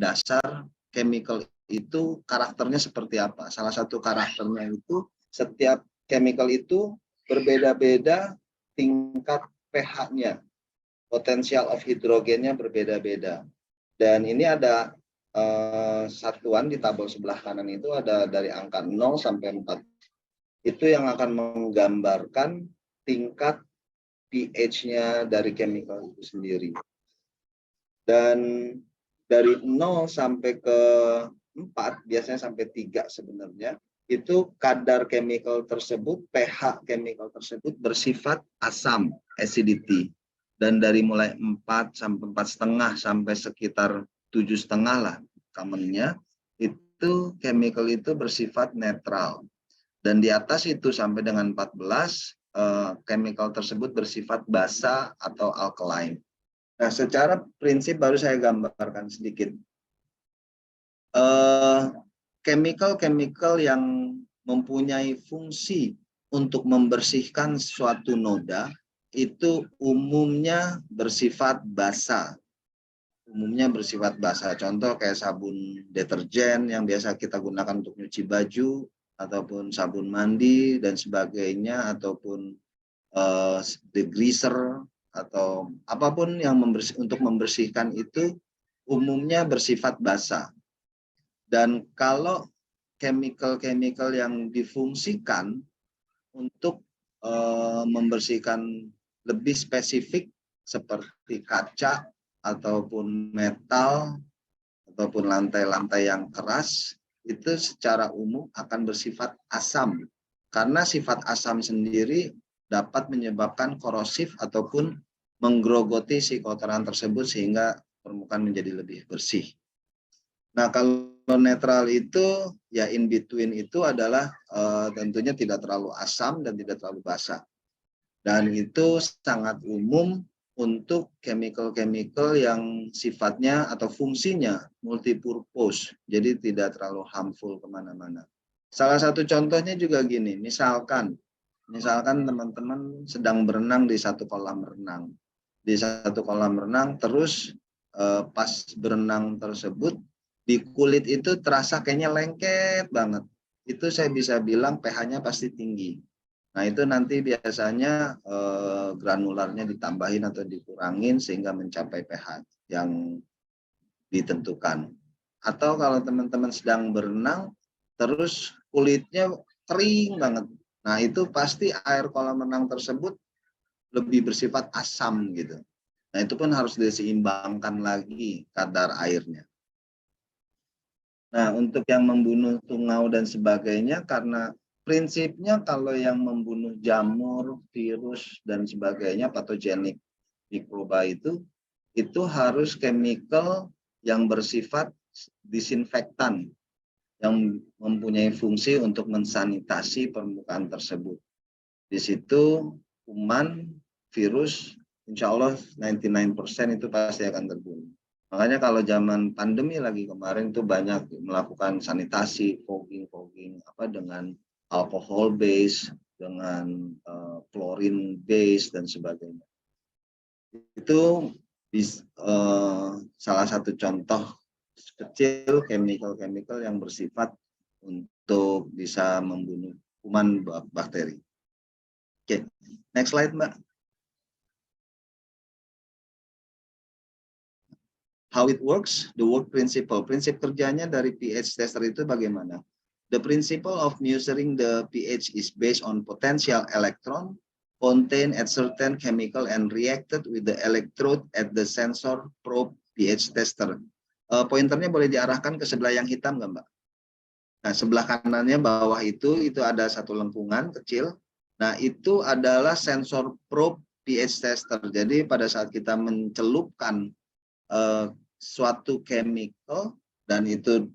Speaker 3: dasar chemical itu karakternya seperti apa. Salah satu karakternya itu setiap chemical itu berbeda-beda tingkat pH-nya, potensial of hidrogennya berbeda-beda. Dan ini ada satuan di tabel sebelah kanan itu ada dari angka 0 sampai 4. Itu yang akan menggambarkan tingkat pH-nya dari chemical itu sendiri. Dan dari 0 sampai ke 4, biasanya sampai 3 sebenarnya, itu kadar chemical tersebut, pH chemical tersebut bersifat asam, acidity. Dan dari mulai 4 sampai 4,5 sampai sekitar 7,5 lah commonnya, itu chemical itu bersifat netral. Dan di atas itu sampai dengan 14, chemical tersebut bersifat basa atau alkaline. Nah, secara prinsip baru saya gambarkan sedikit. Chemical-chemical yang mempunyai fungsi untuk membersihkan suatu noda itu umumnya bersifat basa. Umumnya bersifat basa. Contoh kayak sabun deterjen yang biasa kita gunakan untuk nyuci baju, ataupun sabun mandi dan sebagainya, ataupun degreaser atau apapun yang untuk membersihkan itu umumnya bersifat basa. Dan kalau chemical-chemical yang difungsikan untuk membersihkan lebih spesifik seperti kaca ataupun metal ataupun lantai-lantai yang keras, itu secara umum akan bersifat asam. Karena sifat asam sendiri dapat menyebabkan korosif ataupun menggerogoti si kotoran tersebut sehingga permukaan menjadi lebih bersih. Nah, kalau netral itu ya in between itu adalah tentunya tidak terlalu asam dan tidak terlalu basa. Dan itu sangat umum untuk chemical-chemical yang sifatnya atau fungsinya multipurpose, jadi tidak terlalu harmful kemana-mana. Salah satu contohnya juga gini, misalkan teman-teman sedang berenang di satu kolam renang. Di satu kolam renang, terus pas berenang tersebut, di kulit itu terasa kayaknya lengket banget. Itu saya bisa bilang pH-nya pasti tinggi. Nah, itu nanti biasanya granularnya ditambahin atau dikurangin sehingga mencapai pH yang ditentukan. Atau kalau teman-teman sedang berenang, terus kulitnya kering banget. Nah, itu pasti air kolam renang tersebut lebih bersifat asam gitu. Nah, itu pun harus diseimbangkan lagi kadar airnya. Nah, untuk yang membunuh tungau dan sebagainya, karena prinsipnya kalau yang membunuh jamur, virus, dan sebagainya, patogenik mikroba itu harus chemical yang bersifat disinfektan, yang mempunyai fungsi untuk mensanitasi permukaan tersebut. Di situ kuman, virus, insya Allah 99% itu pasti akan terbunuh. Makanya kalau zaman pandemi lagi kemarin itu banyak melakukan sanitasi, fogging dengan alcohol base, dengan chlorine base dan sebagainya. Itu salah satu contoh kecil chemical yang bersifat untuk bisa membunuh kuman bakteri. Oke, next slide, Mbak. How it works, the work principle. Prinsip kerjanya dari pH tester itu bagaimana? The principle of measuring the pH is based on potential electron contained at certain chemical and reacted with the electrode at the sensor probe pH tester. Pointernya boleh diarahkan ke sebelah yang hitam nggak, Mbak? Nah, sebelah kanannya bawah itu ada satu lengkungan kecil. Nah, itu adalah sensor probe pH tester. Jadi pada saat kita mencelupkan suatu chemical dan itu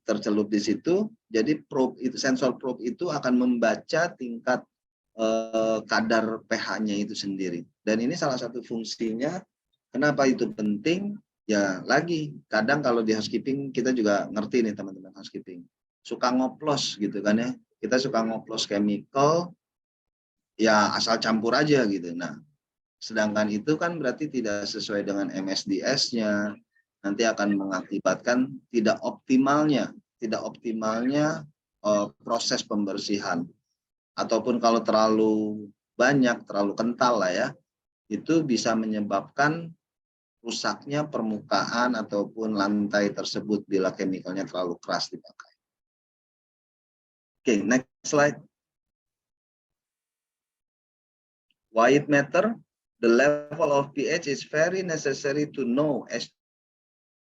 Speaker 3: tercelup di situ, jadi sensor probe itu akan membaca tingkat kadar pH-nya itu sendiri. Dan ini salah satu fungsinya. Kenapa itu penting? Ya lagi, kadang kalau di housekeeping kita juga ngerti nih teman-teman housekeeping, suka ngoplos gitu kan ya. Kita suka ngoplos chemical, ya asal campur aja gitu. Nah, sedangkan itu kan berarti tidak sesuai dengan MSDS-nya, nanti akan mengakibatkan tidak optimalnya proses pembersihan. ataupun kalau terlalu banyak, terlalu kental lah ya, itu bisa menyebabkan rusaknya permukaan ataupun lantai tersebut bila chemicalnya terlalu keras dipakai. Oke, next slide. Why it matter? The level of pH is very necessary to know as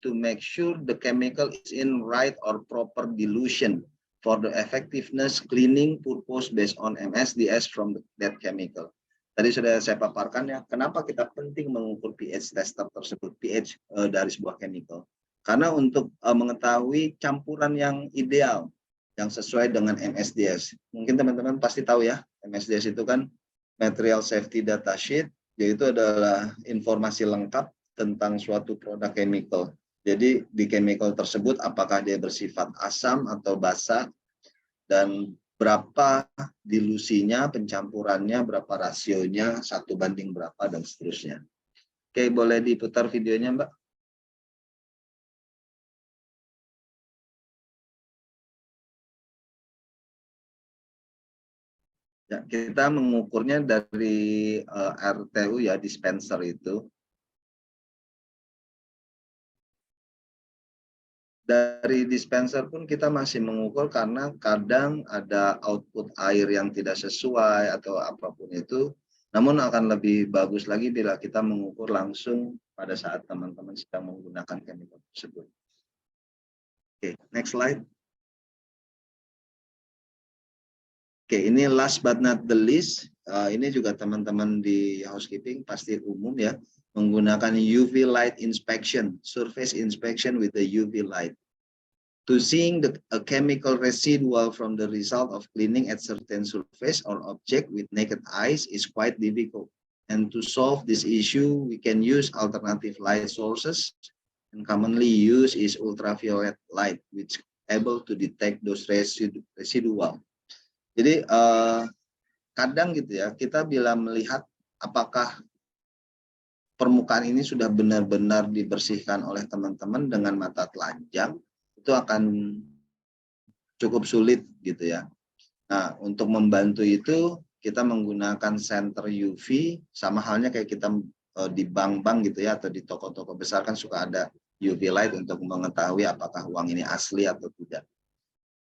Speaker 3: to make sure the chemical is in right or proper dilution for the effectiveness cleaning purpose based on MSDS from that chemical. Tadi sudah saya paparkan ya, kenapa kita penting mengukur pH tester tersebut, pH dari sebuah chemical. Karena untuk mengetahui campuran yang ideal, yang sesuai dengan MSDS. Mungkin teman-teman pasti tahu ya, MSDS itu kan Material Safety Data Sheet, yaitu adalah informasi lengkap tentang suatu produk chemical. Jadi di chemical tersebut apakah dia bersifat asam atau basa, dan berapa dilusinya, pencampurannya, berapa rasionya, 1:1 berapa, dan seterusnya. Oke, boleh diputar videonya, Mbak? Ya, kita mengukurnya dari RTU ya, dispenser itu. Dari dispenser pun kita masih mengukur karena kadang ada output air yang tidak sesuai atau apapun itu. Namun akan lebih bagus lagi bila kita mengukur langsung pada saat teman-teman sedang menggunakan chemical tersebut. Oke, next slide. Oke, ini last but not the least. Ini juga teman-teman di housekeeping pasti umum ya, menggunakan UV light inspection, surface inspection with the UV light. To seeing a chemical residual from the result of cleaning at certain surface or object with naked eyes is quite difficult. And to solve this issue, we can use alternative light sources. And commonly used is ultraviolet light, which able to detect those residual. Jadi kadang gitu ya, kita bila melihat apakah permukaan ini sudah benar-benar dibersihkan oleh teman-teman dengan mata telanjang, itu akan cukup sulit gitu ya. Nah, untuk membantu itu kita menggunakan senter UV, sama halnya kayak kita di bank-bank gitu ya, atau di toko-toko besar kan suka ada UV light untuk mengetahui apakah uang ini asli atau tidak.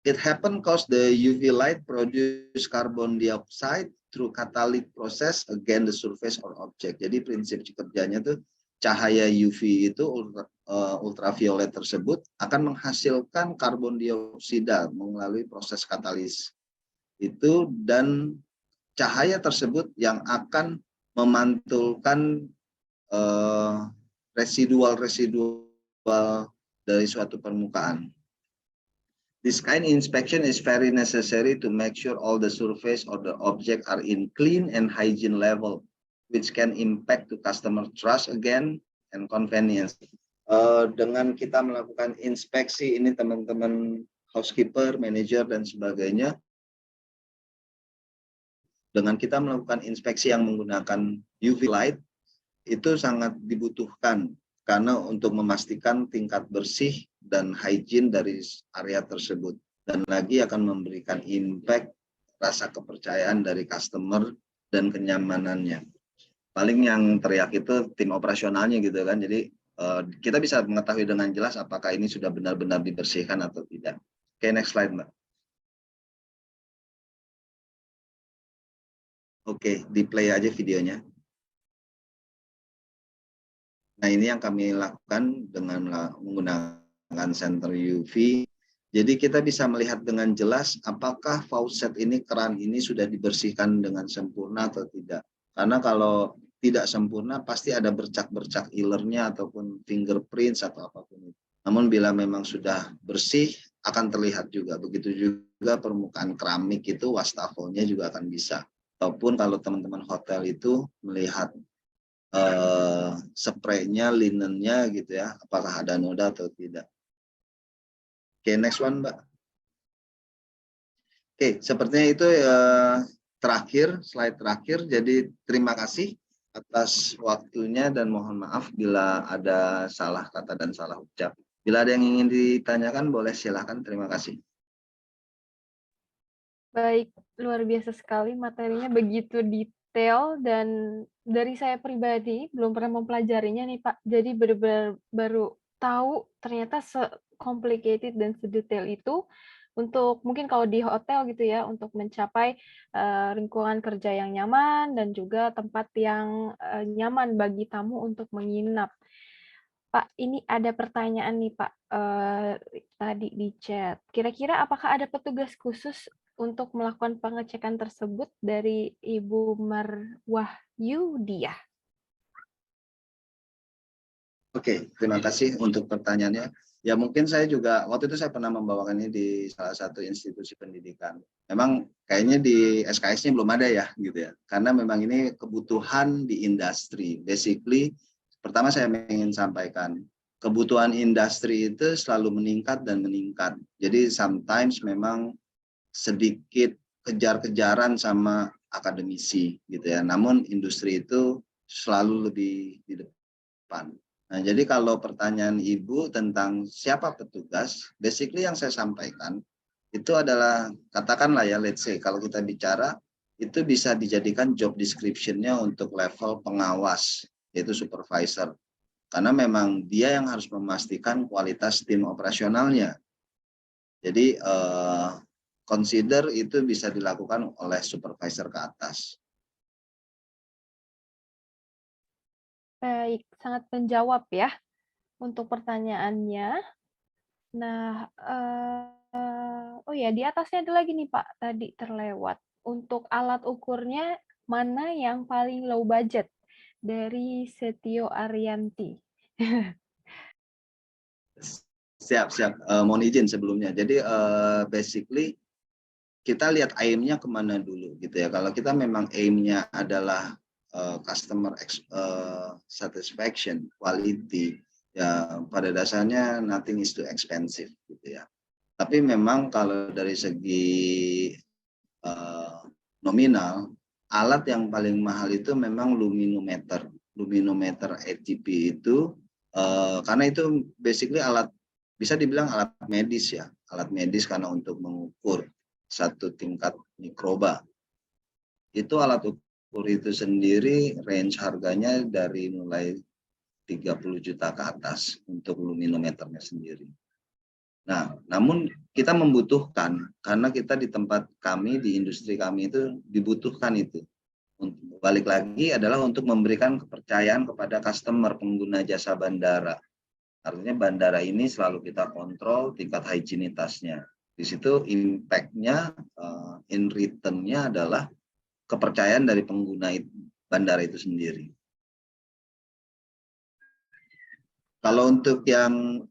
Speaker 3: It happen cause the UV light produce carbon dioxide through catalytic process against the surface or object. Jadi prinsip kerjanya tuh cahaya UV itu ultraviolet tersebut akan menghasilkan karbon dioksida melalui proses katalis itu, dan cahaya tersebut yang akan memantulkan residual dari suatu permukaan. This kind of inspection is very necessary to make sure all the surface or the object are in clean and hygiene level, which can impact to customer trust again and convenience. Dengan kita melakukan inspeksi ini teman-teman housekeeper, manager dan sebagainya, dengan kita melakukan inspeksi yang menggunakan UV light itu sangat dibutuhkan karena untuk memastikan tingkat bersih dan hygiene dari area tersebut, dan lagi akan memberikan impact rasa kepercayaan dari customer dan kenyamanannya. Paling yang teriak itu tim operasionalnya gitu kan, jadi kita bisa mengetahui dengan jelas apakah ini sudah benar-benar dibersihkan atau tidak. Oke, next slide Mbak. Oke, di play aja videonya. Nah, ini yang kami lakukan dengan menggunakan senter UV. Jadi kita bisa melihat dengan jelas apakah faucet ini, keran ini sudah dibersihkan dengan sempurna atau tidak. Karena kalau tidak sempurna pasti ada bercak-bercak ilernya ataupun fingerprints atau apapun itu. Namun bila memang sudah bersih akan terlihat juga. Begitu juga permukaan keramik itu wastafelnya juga akan bisa. Ataupun kalau teman-teman hotel itu melihat spraynya, linennya gitu ya, apakah ada noda atau tidak. Oke, next one Mbak. Oke, sepertinya itu terakhir, slide terakhir. Jadi terima kasih atas waktunya dan mohon maaf bila ada salah kata dan salah ucap. Bila ada yang ingin ditanyakan boleh silakan, terima kasih.
Speaker 2: Baik, luar biasa sekali materinya begitu detail dan dari saya pribadi belum pernah mempelajarinya nih Pak. Jadi benar-benar baru tahu ternyata se-complicated dan sedetail itu untuk mungkin kalau di hotel gitu ya untuk mencapai lingkungan kerja yang nyaman dan juga tempat yang nyaman bagi tamu untuk menginap. Pak, ini ada pertanyaan nih Pak, tadi di chat. Kira-kira apakah ada petugas khusus untuk melakukan pengecekan tersebut dari Ibu Marwah Yudiah?
Speaker 3: Oke, terima kasih untuk pertanyaannya. Ya mungkin saya juga, waktu itu saya pernah membawakan ini di salah satu institusi pendidikan. Memang kayaknya di SKS-nya belum ada ya, gitu ya. Karena memang ini kebutuhan di industri. Basically, pertama saya ingin sampaikan, kebutuhan industri itu selalu meningkat dan meningkat. Jadi sometimes memang sedikit kejar-kejaran sama akademisi, gitu ya. Namun industri itu selalu lebih di depan. Nah, jadi kalau pertanyaan Ibu tentang siapa petugas, basically yang saya sampaikan itu adalah, katakanlah ya, let's say kalau kita bicara, itu bisa dijadikan job description-nya untuk level pengawas, yaitu supervisor. Karena memang dia yang harus memastikan kualitas tim operasionalnya. Jadi, consider itu bisa dilakukan oleh supervisor ke atas.
Speaker 2: Baik, sangat menjawab ya untuk pertanyaannya. Nah, oh ya di atasnya ada lagi nih Pak, tadi terlewat. Untuk alat ukurnya mana yang paling low budget? Dari Setio Arianti.
Speaker 3: Siap. Mohon izin sebelumnya. Jadi basically kita lihat aim-nya kemana dulu gitu ya. Kalau kita memang aim-nya adalah customer satisfaction, quality, ya pada dasarnya nothing is too expensive gitu ya. Tapi memang kalau dari segi nominal, alat yang paling mahal itu memang luminometer. Luminometer ATP itu karena itu basically alat, bisa dibilang alat medis ya, alat medis karena untuk mengukur satu tingkat mikroba. Itu alat ukur itu sendiri range harganya dari mulai 30 juta ke atas untuk luminometernya sendiri. Nah, namun kita membutuhkan, karena kita di tempat kami, di industri kami itu dibutuhkan itu. Balik lagi adalah untuk memberikan kepercayaan kepada customer pengguna jasa bandara. Artinya bandara ini selalu kita kontrol tingkat higienitasnya. Di situ impact-nya, in return-nya adalah kepercayaan dari pengguna bandara itu sendiri. Kalau untuk yang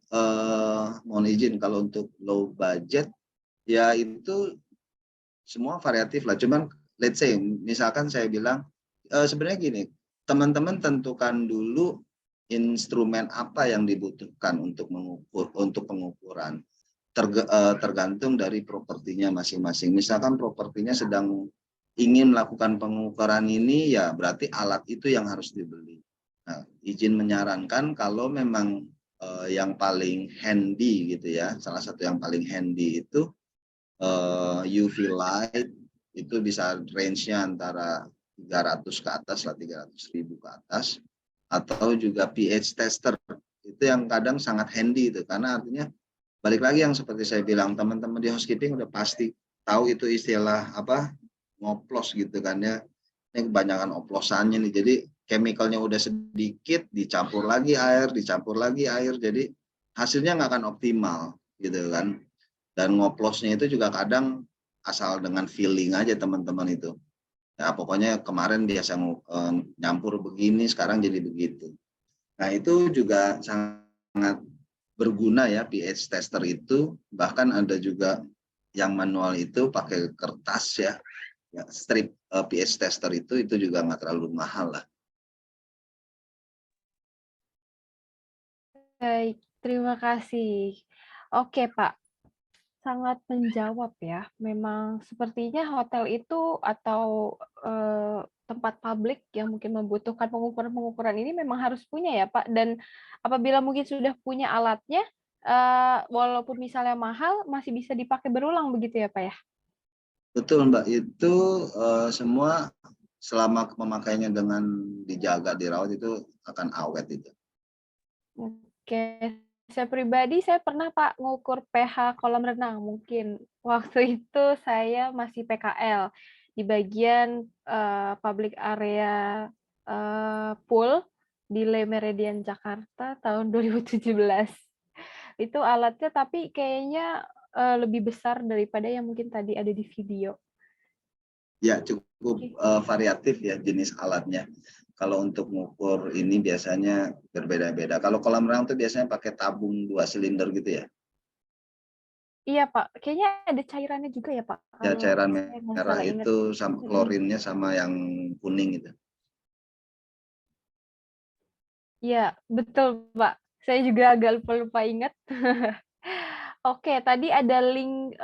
Speaker 3: mohon izin, kalau untuk low budget, ya itu semua variatif lah. Cuman let's say, misalkan saya bilang, sebenarnya gini, teman-teman tentukan dulu instrumen apa yang dibutuhkan untuk mengukur, untuk pengukuran. Tergantung dari propertinya masing-masing. Misalkan propertinya sedang ingin melakukan pengukuran ini, ya berarti alat itu yang harus dibeli. Nah, izin menyarankan kalau memang yang paling handy gitu ya, salah satu yang paling handy itu UV light, itu bisa range-nya antara 300 ke atas lah, 300.000 ke atas, atau juga pH tester, itu yang kadang sangat handy itu, karena artinya balik lagi yang seperti saya bilang, teman-teman di housekeeping udah pasti tahu itu istilah apa, ngoplos gitu kan ya. Ini kebanyakan oplosannya nih, jadi chemicalnya udah sedikit, dicampur lagi air, jadi hasilnya nggak akan optimal gitu kan. Dan ngoplosnya itu juga kadang asal dengan feeling aja teman-teman itu. Ya pokoknya kemarin biasa nyampur begini, sekarang jadi begitu. Nah itu juga sangat berguna ya pH tester itu. Bahkan ada juga yang manual itu pakai kertas ya. Ya, strip pH tester itu juga nggak terlalu mahal lah.
Speaker 2: Baik, terima kasih. Oke, Pak. Sangat menjawab ya. Memang sepertinya hotel itu atau tempat publik yang mungkin membutuhkan pengukuran-pengukuran ini memang harus punya ya, Pak. Dan apabila mungkin sudah punya alatnya, walaupun misalnya mahal, masih bisa dipakai berulang begitu ya, Pak ya?
Speaker 3: Betul Mbak, itu semua selama pemakaiannya dengan dijaga, dirawat itu akan awet itu.
Speaker 2: Oke, saya pribadi saya pernah Pak ngukur pH kolam renang. Mungkin waktu itu saya masih PKL di bagian public area pool di Le Meridian Jakarta tahun 2017. Itu alatnya tapi kayaknya lebih besar daripada yang mungkin tadi ada di video.
Speaker 3: Ya, cukup
Speaker 2: Oke.
Speaker 3: variatif ya jenis alatnya. Kalau untuk mengukur ini biasanya berbeda-beda. Kalau kolam renang itu biasanya pakai tabung 2 silinder gitu ya.
Speaker 2: Iya Pak, kayaknya ada cairannya juga ya Pak.
Speaker 3: Ya,
Speaker 2: Kalau
Speaker 3: cairan
Speaker 2: saya nggak
Speaker 3: merah
Speaker 2: salah ingat.
Speaker 3: itu sama klorinnya sama yang kuning itu.
Speaker 2: Iya, betul Pak. Saya juga agak lupa-lupa ingat. Oke, tadi ada link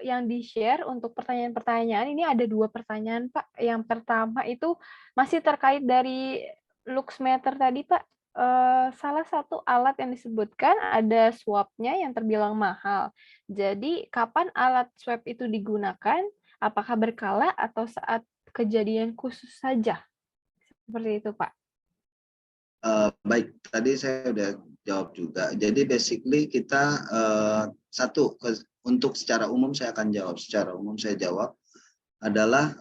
Speaker 2: yang di-share untuk pertanyaan-pertanyaan. Ini ada 2 pertanyaan, Pak. Yang pertama itu masih terkait dari Luxmeter tadi, Pak. Salah satu alat yang disebutkan ada swab-nya yang terbilang mahal. Jadi, kapan alat swab itu digunakan? Apakah berkala atau saat kejadian khusus saja? Seperti itu, Pak.
Speaker 3: Baik, tadi saya udah jawab juga. Jadi basically kita untuk secara umum saya akan jawab. Secara umum saya jawab adalah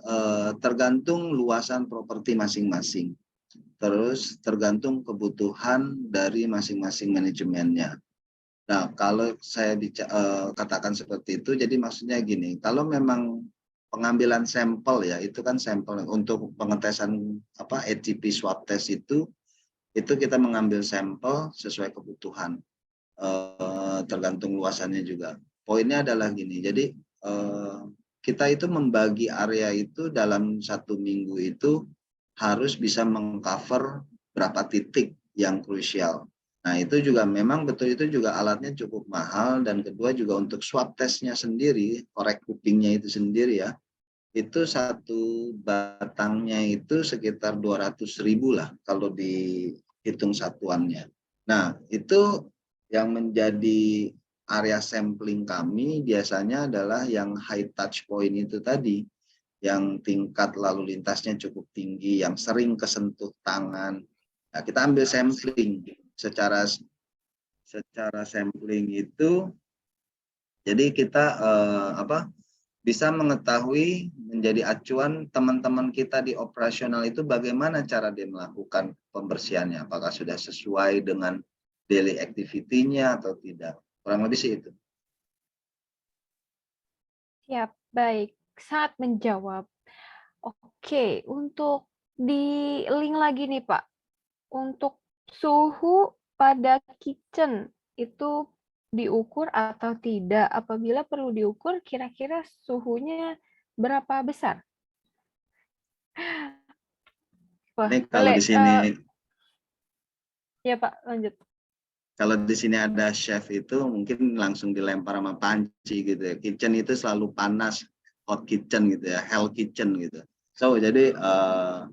Speaker 3: tergantung luasan properti masing-masing. Terus tergantung kebutuhan dari masing-masing manajemennya. Nah, kalau saya katakan seperti itu, jadi maksudnya gini, kalau memang pengambilan sampel ya, itu kan sampel untuk pengetesan ATP swab test itu kita mengambil sampel sesuai kebutuhan, tergantung luasannya juga. Poinnya adalah gini, jadi kita itu membagi area itu dalam 1 minggu itu harus bisa mengcover berapa titik yang krusial. Nah itu juga memang betul, itu juga alatnya cukup mahal, dan kedua juga untuk swab testnya sendiri, korek kupingnya itu sendiri ya, itu satu batangnya itu sekitar 200.000 lah kalau dihitung satuannya. Nah itu yang menjadi area sampling kami biasanya adalah yang high touch point itu tadi, yang tingkat lalu lintasnya cukup tinggi, yang sering kesentuh tangan. Nah, kita ambil sampling secara sampling itu, jadi kita bisa mengetahui, menjadi acuan teman-teman kita di operasional itu bagaimana cara dia melakukan pembersihannya, apakah sudah sesuai dengan daily activity-nya atau tidak. Kurang lebih sih itu.
Speaker 2: Siap, baik. Saat menjawab. Oke, untuk di link lagi nih Pak, untuk suhu pada kitchen itu diukur atau tidak? Apabila perlu diukur, kira-kira suhunya berapa besar? Wah,
Speaker 3: Ini kalau
Speaker 2: boleh.
Speaker 3: di sini
Speaker 2: Ya Pak, lanjut.
Speaker 3: Kalau di sini ada chef itu mungkin langsung dilempar sama panci gitu ya. Kitchen itu selalu panas, hot kitchen gitu ya, hell kitchen gitu. So jadi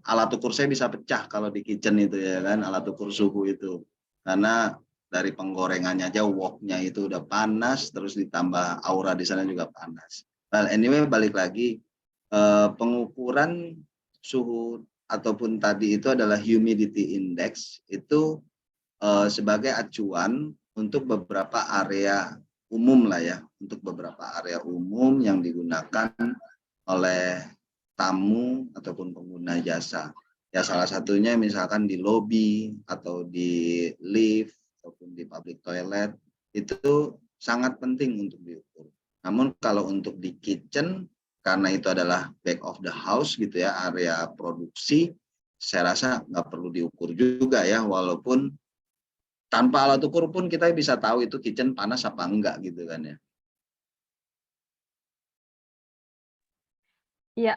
Speaker 3: alat ukur saya bisa pecah kalau di kitchen itu ya kan, alat ukur suhu itu. Karena dari penggorengannya aja woknya itu udah panas, terus ditambah aura di sana juga panas. Well anyway balik lagi, pengukuran suhu ataupun tadi itu adalah humidity index itu sebagai acuan untuk beberapa area umum lah ya, untuk beberapa area umum yang digunakan oleh tamu ataupun pengguna jasa. Ya salah satunya misalkan di lobi atau di lift ataupun di public toilet, itu sangat penting untuk diukur. Namun kalau untuk di kitchen, karena itu adalah back of the house gitu ya, area produksi, saya rasa nggak perlu diukur juga ya, walaupun tanpa alat ukur pun kita bisa tahu itu kitchen panas apa enggak gitu kan ya.
Speaker 2: Iya,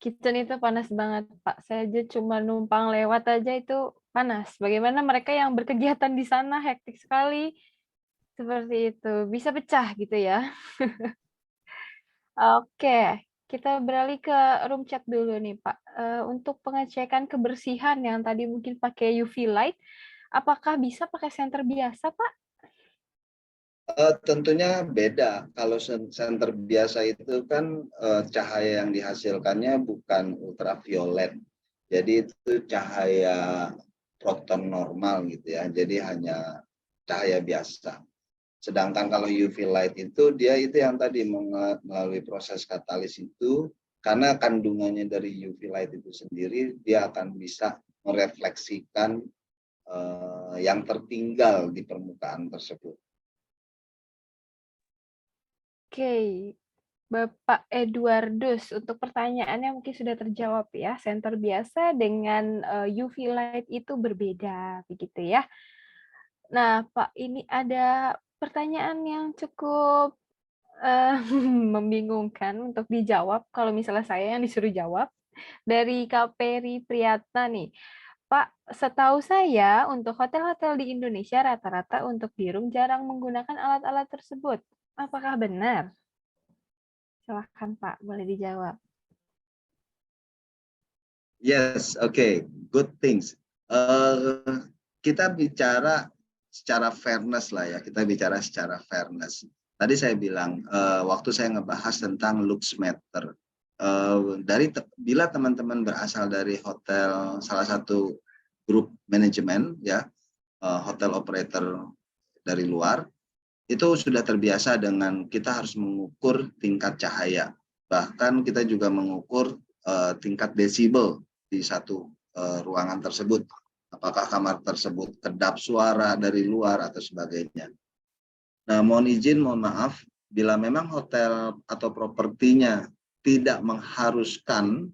Speaker 2: kitchen itu panas banget Pak. Saya aja cuma numpang lewat aja itu panas. Bagaimana mereka yang berkegiatan di sana hektik sekali. Seperti itu. Bisa pecah gitu ya. Oke, kita beralih ke room chat dulu nih Pak. Untuk pengecekan kebersihan yang tadi mungkin pakai UV light, apakah bisa pakai senter biasa Pak?
Speaker 3: Tentunya beda. Kalau senter biasa itu kan cahaya yang dihasilkannya bukan ultraviolet. Jadi itu cahaya proton normal gitu ya. Jadi hanya cahaya biasa. Sedangkan kalau UV light itu dia itu yang tadi melalui proses katalis itu, karena kandungannya dari UV light itu sendiri dia akan bisa merefleksikan yang tertinggal di permukaan tersebut.
Speaker 2: Oke, Bapak Eduardus, untuk pertanyaannya mungkin sudah terjawab ya. Senter biasa dengan UV light itu berbeda, begitu ya. Nah, Pak, ini ada pertanyaan yang cukup membingungkan untuk dijawab. Kalau misalnya saya yang disuruh jawab, dari Kak Peri Priyatna nih. Pak, setahu saya untuk hotel-hotel di Indonesia rata-rata untuk di room jarang menggunakan alat-alat tersebut. Apakah benar? Silahkan Pak, boleh dijawab.
Speaker 3: Yes, good things. Kita bicara secara fairness lah ya, kita bicara secara fairness. Tadi saya bilang, waktu saya ngebahas tentang looks matter. Bila teman-teman berasal dari hotel, salah satu grup manajemen, ya, hotel operator dari luar, itu sudah terbiasa dengan kita harus mengukur tingkat cahaya. Bahkan kita juga mengukur tingkat desibel di satu ruangan tersebut. Apakah kamar tersebut kedap suara dari luar atau sebagainya. Nah, mohon maaf, bila memang hotel atau propertinya tidak mengharuskan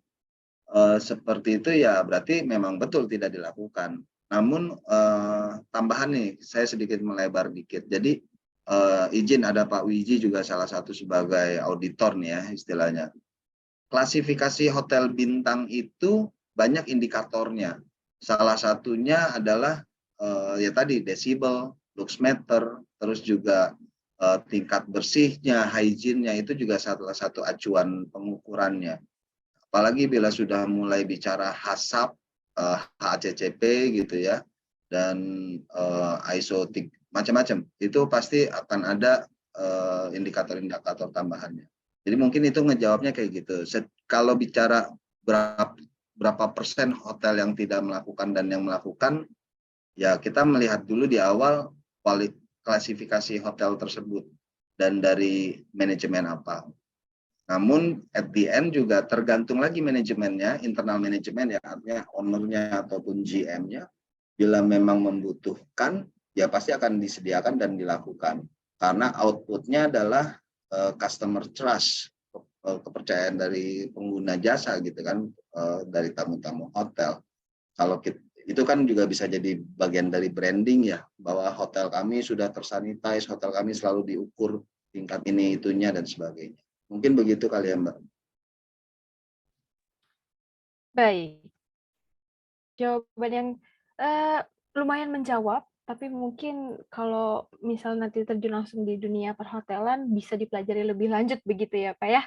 Speaker 3: seperti itu, ya berarti memang betul tidak dilakukan. Namun tambahan nih, saya sedikit melebar dikit. Jadi izin ada Pak Wiji juga salah satu sebagai auditor nih ya istilahnya. Klasifikasi hotel bintang itu banyak indikatornya. Salah satunya adalah ya tadi desibel, lux meter, terus juga tingkat bersihnya, hygiene-nya itu juga salah satu acuan pengukurannya. Apalagi bila sudah mulai bicara HACCP, HACCP gitu ya, dan ISO macam-macam, itu pasti akan ada indikator-indikator tambahannya. Jadi mungkin itu ngejawabnya kayak gitu. Kalau bicara berapa persen hotel yang tidak melakukan dan yang melakukan, ya kita melihat dulu di awal klasifikasi hotel tersebut dan dari manajemen apa. Namun at the end juga tergantung lagi manajemennya, internal manajemen ya, artinya ownernya ataupun GM-nya. Bila memang membutuhkan, ya pasti akan disediakan dan dilakukan. Karena outputnya adalah customer trust, kepercayaan dari pengguna jasa gitu kan, dari tamu-tamu hotel. Kalau itu kan juga bisa jadi bagian dari branding ya, bahwa hotel kami sudah tersanitize, hotel kami selalu diukur tingkat ini itunya dan sebagainya. Mungkin begitu kali ya Mbak.
Speaker 2: Baik. Jawaban yang lumayan menjawab, tapi mungkin kalau misal nanti terjun langsung di dunia perhotelan bisa dipelajari lebih lanjut begitu ya Pak ya.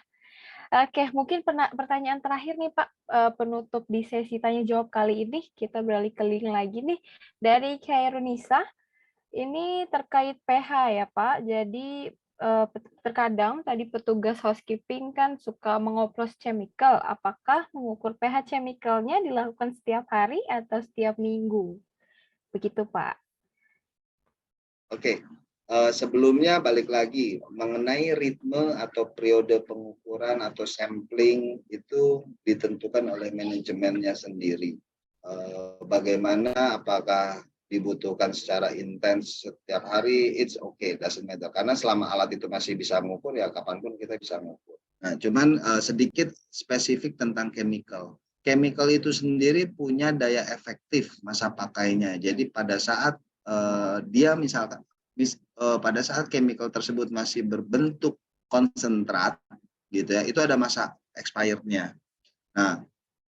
Speaker 2: Oke, mungkin pertanyaan terakhir nih Pak, penutup di sesi tanya jawab kali ini, kita beralih ke link lagi nih dari Khairunisa. Ini terkait pH ya Pak, jadi terkadang tadi petugas housekeeping kan suka mengoplos chemical. Apakah mengukur pH chemicalnya dilakukan setiap hari atau setiap minggu? Begitu Pak.
Speaker 3: Oke, sebelumnya balik lagi mengenai ritme atau periode pengukuran atau sampling itu ditentukan oleh manajemennya sendiri. Bagaimana, apakah dibutuhkan secara intens setiap hari, it's okay, doesn't matter. Karena selama alat itu masih bisa mengukur, ya kapanpun kita bisa mengukur. Nah, cuman sedikit spesifik tentang chemical. Chemical itu sendiri punya daya efektif masa pakainya. Jadi pada saat dia misalkan, pada saat chemical tersebut masih berbentuk konsentrat, gitu ya, itu ada masa expirednya. Nah,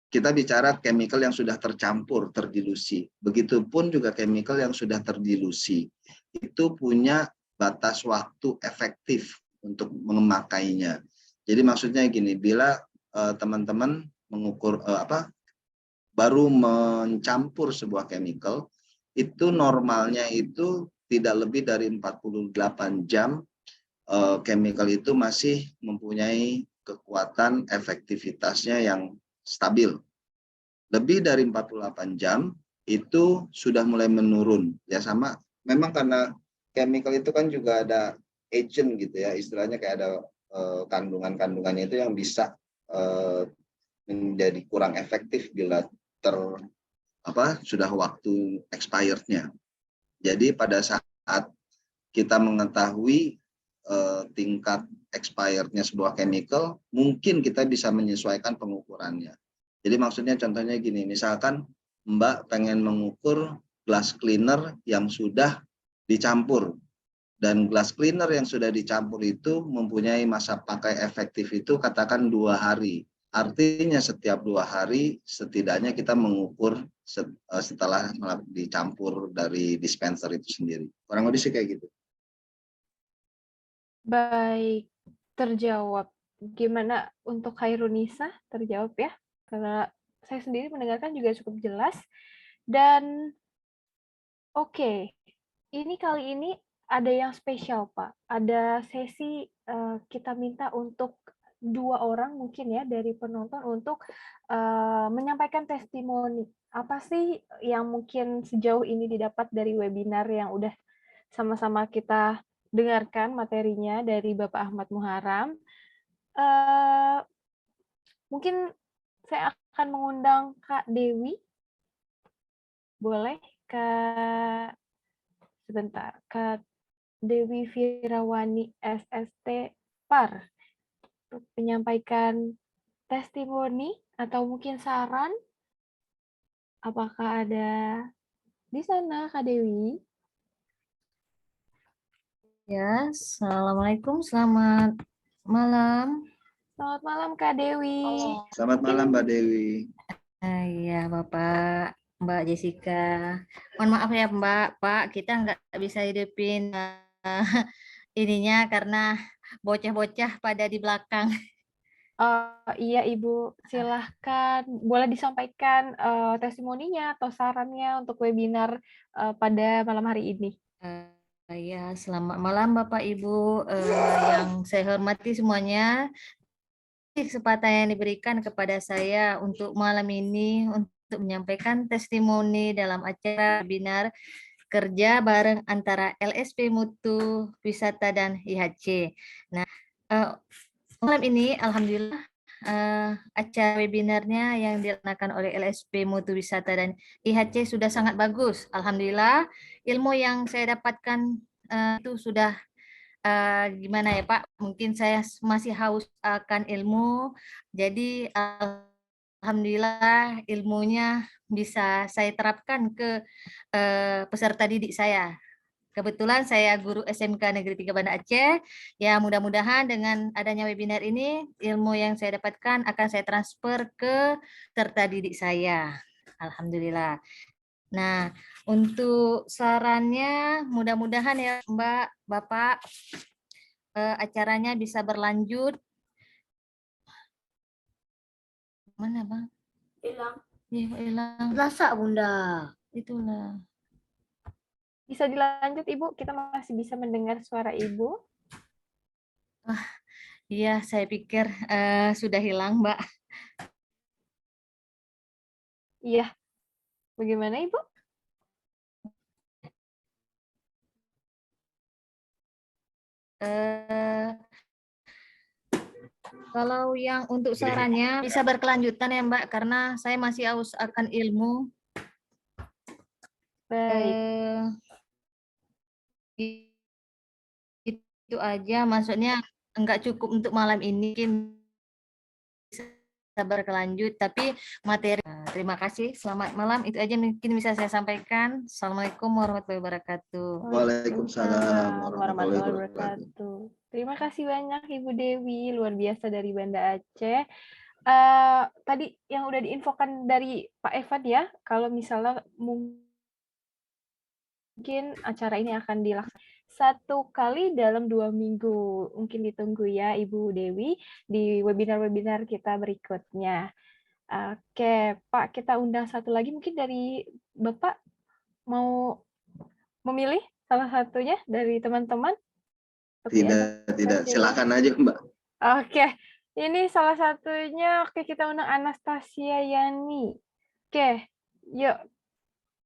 Speaker 3: kita bicara chemical yang sudah tercampur, terdilusi. Begitupun juga chemical yang sudah terdilusi. Itu punya batas waktu efektif untuk memakainya. Jadi maksudnya gini, bila teman-teman mengukur baru mencampur sebuah chemical, itu normalnya itu tidak lebih dari 48 jam chemical itu masih mempunyai kekuatan efektivitasnya yang stabil. Lebih dari 48 jam itu sudah mulai menurun. Ya sama, memang karena chemical itu kan juga ada agent gitu ya, istilahnya kayak ada kandungan-kandungannya itu yang bisa menjadi kurang efektif bila sudah waktu expirednya. Jadi pada saat kita mengetahui tingkat expirednya sebuah chemical, mungkin kita bisa menyesuaikan pengukurannya. Jadi maksudnya contohnya gini, misalkan Mbak pengen mengukur glass cleaner yang sudah dicampur, dan glass cleaner yang sudah dicampur itu mempunyai masa pakai efektif itu katakan 2 hari. Artinya setiap 2 hari setidaknya kita mengukur setelah dicampur dari dispenser itu sendiri. Kurang lebih sih kayak gitu.
Speaker 2: Baik, terjawab. Gimana untuk Khairunisa? Terjawab ya? Karena saya sendiri mendengarkan juga cukup jelas. Dan oke, ini kali ini ada yang spesial, Pak. Ada sesi kita minta untuk 2 orang mungkin ya dari penonton untuk menyampaikan testimoni. Apa sih yang mungkin sejauh ini didapat dari webinar yang udah sama-sama kita dengarkan materinya dari Bapak Ahmad Muharam. Mungkin saya akan mengundang Kak Dewi. Boleh, Kak? Sebentar, Kak Dewi Firawani SST PAR untuk menyampaikan testimoni atau mungkin saran. Apakah ada di sana, Kak Dewi?
Speaker 7: Ya, Assalamualaikum, selamat malam.
Speaker 2: Selamat malam, Kak Dewi.
Speaker 3: Selamat malam, Mbak Dewi.
Speaker 7: Iya, Bapak, Mbak Jessica. Mohon maaf ya, Mbak, Pak, kita nggak bisa hidupin ininya karena bocah-bocah pada di belakang.
Speaker 2: Iya, Ibu, silahkan. Boleh disampaikan testimoninya atau sarannya untuk webinar pada malam hari ini.
Speaker 7: Ya, selamat malam Bapak Ibu yang saya hormati semuanya. Kesempatan yang diberikan kepada saya untuk malam ini untuk menyampaikan testimoni dalam acara webinar kerja bareng antara LSP Mutu Wisata dan IHC. Nah, malam ini alhamdulillah acara webinarnya yang dilaksanakan oleh LSP Mutu Wisata dan IHC sudah sangat bagus. Alhamdulillah ilmu yang saya dapatkan itu sudah gimana ya Pak, mungkin saya masih haus akan ilmu, jadi alhamdulillah ilmunya bisa saya terapkan ke peserta didik saya. Kebetulan saya guru SMK Negeri 3 Banda Aceh, ya mudah-mudahan dengan adanya webinar ini, ilmu yang saya dapatkan akan saya transfer ke peserta didik saya. Alhamdulillah. Nah, untuk sarannya mudah-mudahan ya Mbak, Bapak, acaranya bisa berlanjut. Mana Bang?
Speaker 5: Hilang.
Speaker 7: Ya, hilang.
Speaker 8: Masa Bunda?
Speaker 7: Itulah.
Speaker 2: Bisa dilanjut Ibu, kita masih bisa mendengar suara Ibu.
Speaker 7: Iya, saya pikir sudah hilang Mbak.
Speaker 2: Iya, bagaimana Ibu?
Speaker 7: Kalau yang untuk sarannya bisa berkelanjutan ya Mbak, karena saya masih haus akan ilmu.
Speaker 2: Baik.
Speaker 7: Itu aja, maksudnya enggak cukup untuk malam ini, mungkin bisa berkelanjut, tapi materi. Terima kasih, selamat malam. Itu aja mungkin bisa saya sampaikan. Assalamualaikum warahmatullahi wabarakatuh.
Speaker 3: Waalaikumsalam warahmatullahi wabarakatuh.
Speaker 2: Terima kasih banyak Ibu Dewi, luar biasa dari Banda Aceh. Tadi yang udah diinfokan dari Pak Evan ya, kalau misalnya mungkin acara ini akan dilaksanakan 1 kali dalam 2 minggu. Mungkin ditunggu ya Ibu Dewi di webinar-webinar kita berikutnya. Oke, Pak, kita undang satu lagi mungkin dari Bapak mau memilih salah satunya dari teman-teman? Untuk di
Speaker 3: Tidak. Silakan aja, Mbak.
Speaker 2: Oke, ini salah satunya. Oke, kita undang Anastasia Yani. Oke, yuk.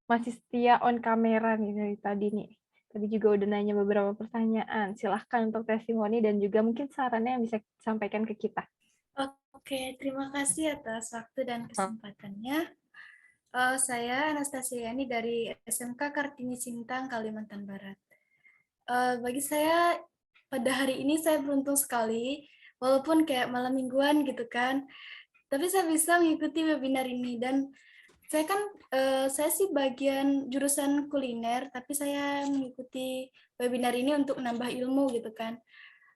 Speaker 2: Masih setia on kamera nih dari tadi nih. Tadi juga udah nanya beberapa pertanyaan. Silahkan untuk testimoni dan juga mungkin sarannya yang bisa disampaikan ke kita.
Speaker 5: Oke, terima kasih atas waktu dan kesempatannya. Saya Anastasia Yani dari SMK Kartini Sintang, Kalimantan Barat. Bagi saya, pada hari ini saya beruntung sekali, walaupun kayak malam mingguan gitu kan, tapi saya bisa mengikuti webinar ini. Dan saya kan, saya sih bagian jurusan kuliner, tapi saya mengikuti webinar ini untuk menambah ilmu gitu kan.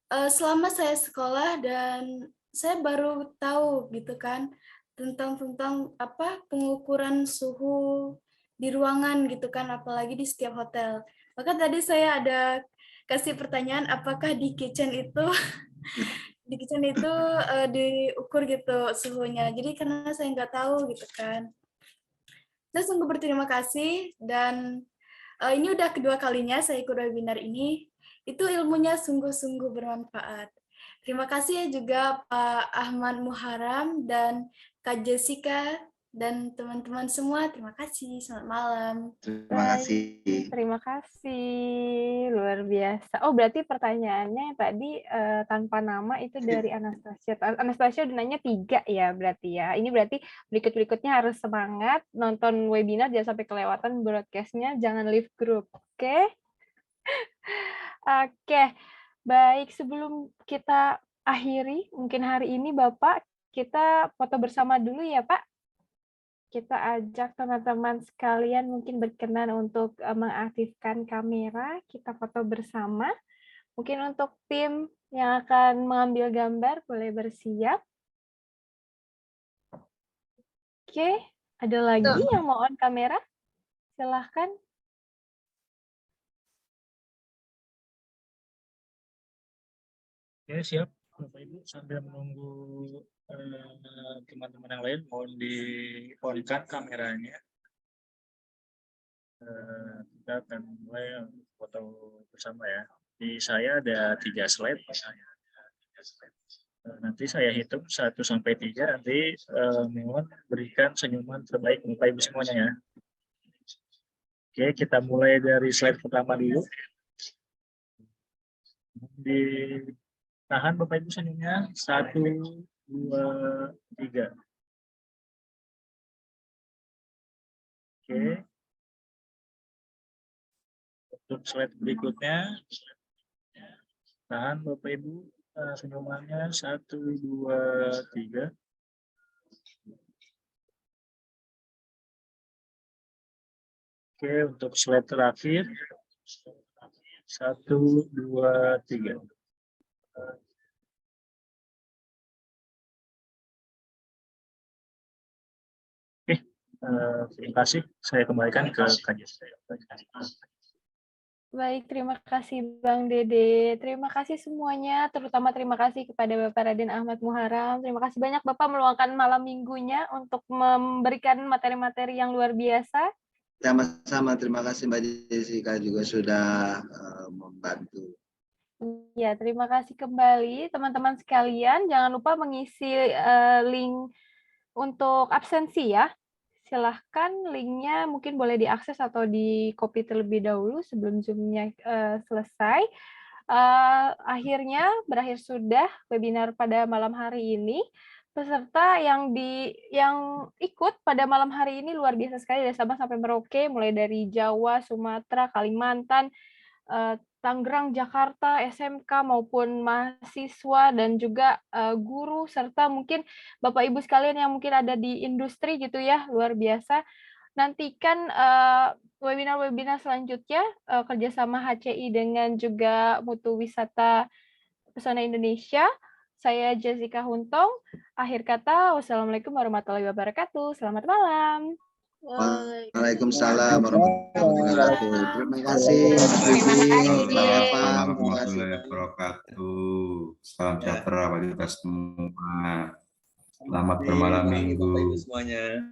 Speaker 5: Selama saya sekolah dan saya baru tahu gitu kan, tentang apa pengukuran suhu di ruangan gitu kan, apalagi di setiap hotel. Maka tadi saya ada kasih pertanyaan, apakah di kitchen itu diukur gitu suhunya. Jadi karena saya nggak tahu gitu kan. Saya sungguh berterima kasih dan ini udah kedua kalinya saya ikut webinar ini. Itu ilmunya sungguh-sungguh bermanfaat. Terima kasih juga Pak Ahmad Muharram dan Kak Jessica dan teman-teman semua. Terima kasih. Selamat malam.
Speaker 3: Terima kasih.
Speaker 2: Terima kasih. Luar biasa. Oh, berarti pertanyaannya tadi tanpa nama itu dari Anastasia. Anastasia udah nanya 3 ya berarti ya. Ini berarti berikut-berikutnya harus semangat. Nonton webinar, jangan sampai kelewatan broadcast-nya. Jangan leave group. Oke? Oke. Baik, sebelum kita akhiri, mungkin hari ini Bapak, kita foto bersama dulu ya Pak. Kita ajak teman-teman sekalian mungkin berkenan untuk mengaktifkan kamera, kita foto bersama. Mungkin untuk tim yang akan mengambil gambar, boleh bersiap. Oke, ada lagi yang mau on kamera? Silahkan.
Speaker 1: Oke, siap. Bapak Ibu, sambil menunggu teman-teman yang lain, mohon di-on-kan kameranya. Kita akan mulai foto bersama ya. Di saya ada 3 slide. Nanti saya hitung 1 sampai 3. Nanti mohon berikan senyuman terbaik Bapak Ibu semuanya ya. Oke, kita mulai dari slide pertama dulu. Tahan Bapak Ibu senyumnya. 1, 2, 3. Oke. Untuk slide berikutnya. Tahan Bapak Ibu senyumannya. 1, 2, 3. Oke, untuk slide terakhir. 1, 2, 3. Oke, terima kasih. Saya kembalikan ke Kak Jessica.
Speaker 2: Baik, terima kasih Bang Dede. Terima kasih semuanya, terutama terima kasih kepada Bapak Raden Ahmad Muharram. Terima kasih banyak Bapak meluangkan malam minggunya untuk memberikan materi-materi yang luar biasa.
Speaker 3: Sama-sama, terima kasih Mbak Jessica juga sudah membantu.
Speaker 2: Ya, terima kasih kembali teman-teman sekalian. Jangan lupa mengisi link untuk absensi ya. Silahkan linknya mungkin boleh diakses atau di-copy terlebih dahulu sebelum Zoom-nya selesai. Akhirnya berakhir sudah webinar pada malam hari ini. Peserta yang ikut pada malam hari ini luar biasa sekali dari Sabang sampai Merauke, mulai dari Jawa, Sumatera, Kalimantan, Tangerang, Jakarta, SMK maupun mahasiswa dan juga guru serta mungkin Bapak Ibu sekalian yang mungkin ada di industri gitu ya, luar biasa. Nantikan webinar-webinar selanjutnya kerjasama HCI dengan juga Mutu Wisata Pesona Indonesia. Saya Jessica Huntong. Akhir kata, wassalamualaikum warahmatullahi wabarakatuh. Selamat malam.
Speaker 3: Waalaikumsalam warahmatullahi wabarakatuh. Terima kasih.
Speaker 4: Assalamualaikum warahmatullahi wabarakatuh. Salam sejahtera bagi kita semua. Selamat bermalam minggu
Speaker 8: semuanya.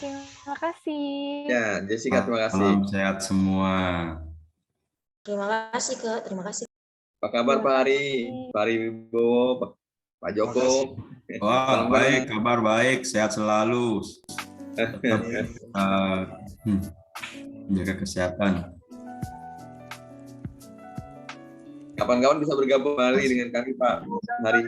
Speaker 2: Terima kasih.
Speaker 8: Ya, Jessica, terima kasih.
Speaker 4: Salam sehat semua.
Speaker 8: Terima kasih Kak, terima kasih.
Speaker 9: Apa kabar Pak Ari? Pak Ari Wibowo, Pak Joko.
Speaker 4: Wah, baik, kabar baik, sehat selalu. Tetap menjaga kesehatan.
Speaker 9: Kapan-kapan bisa bergabung kembali dengan kami Pak. Mari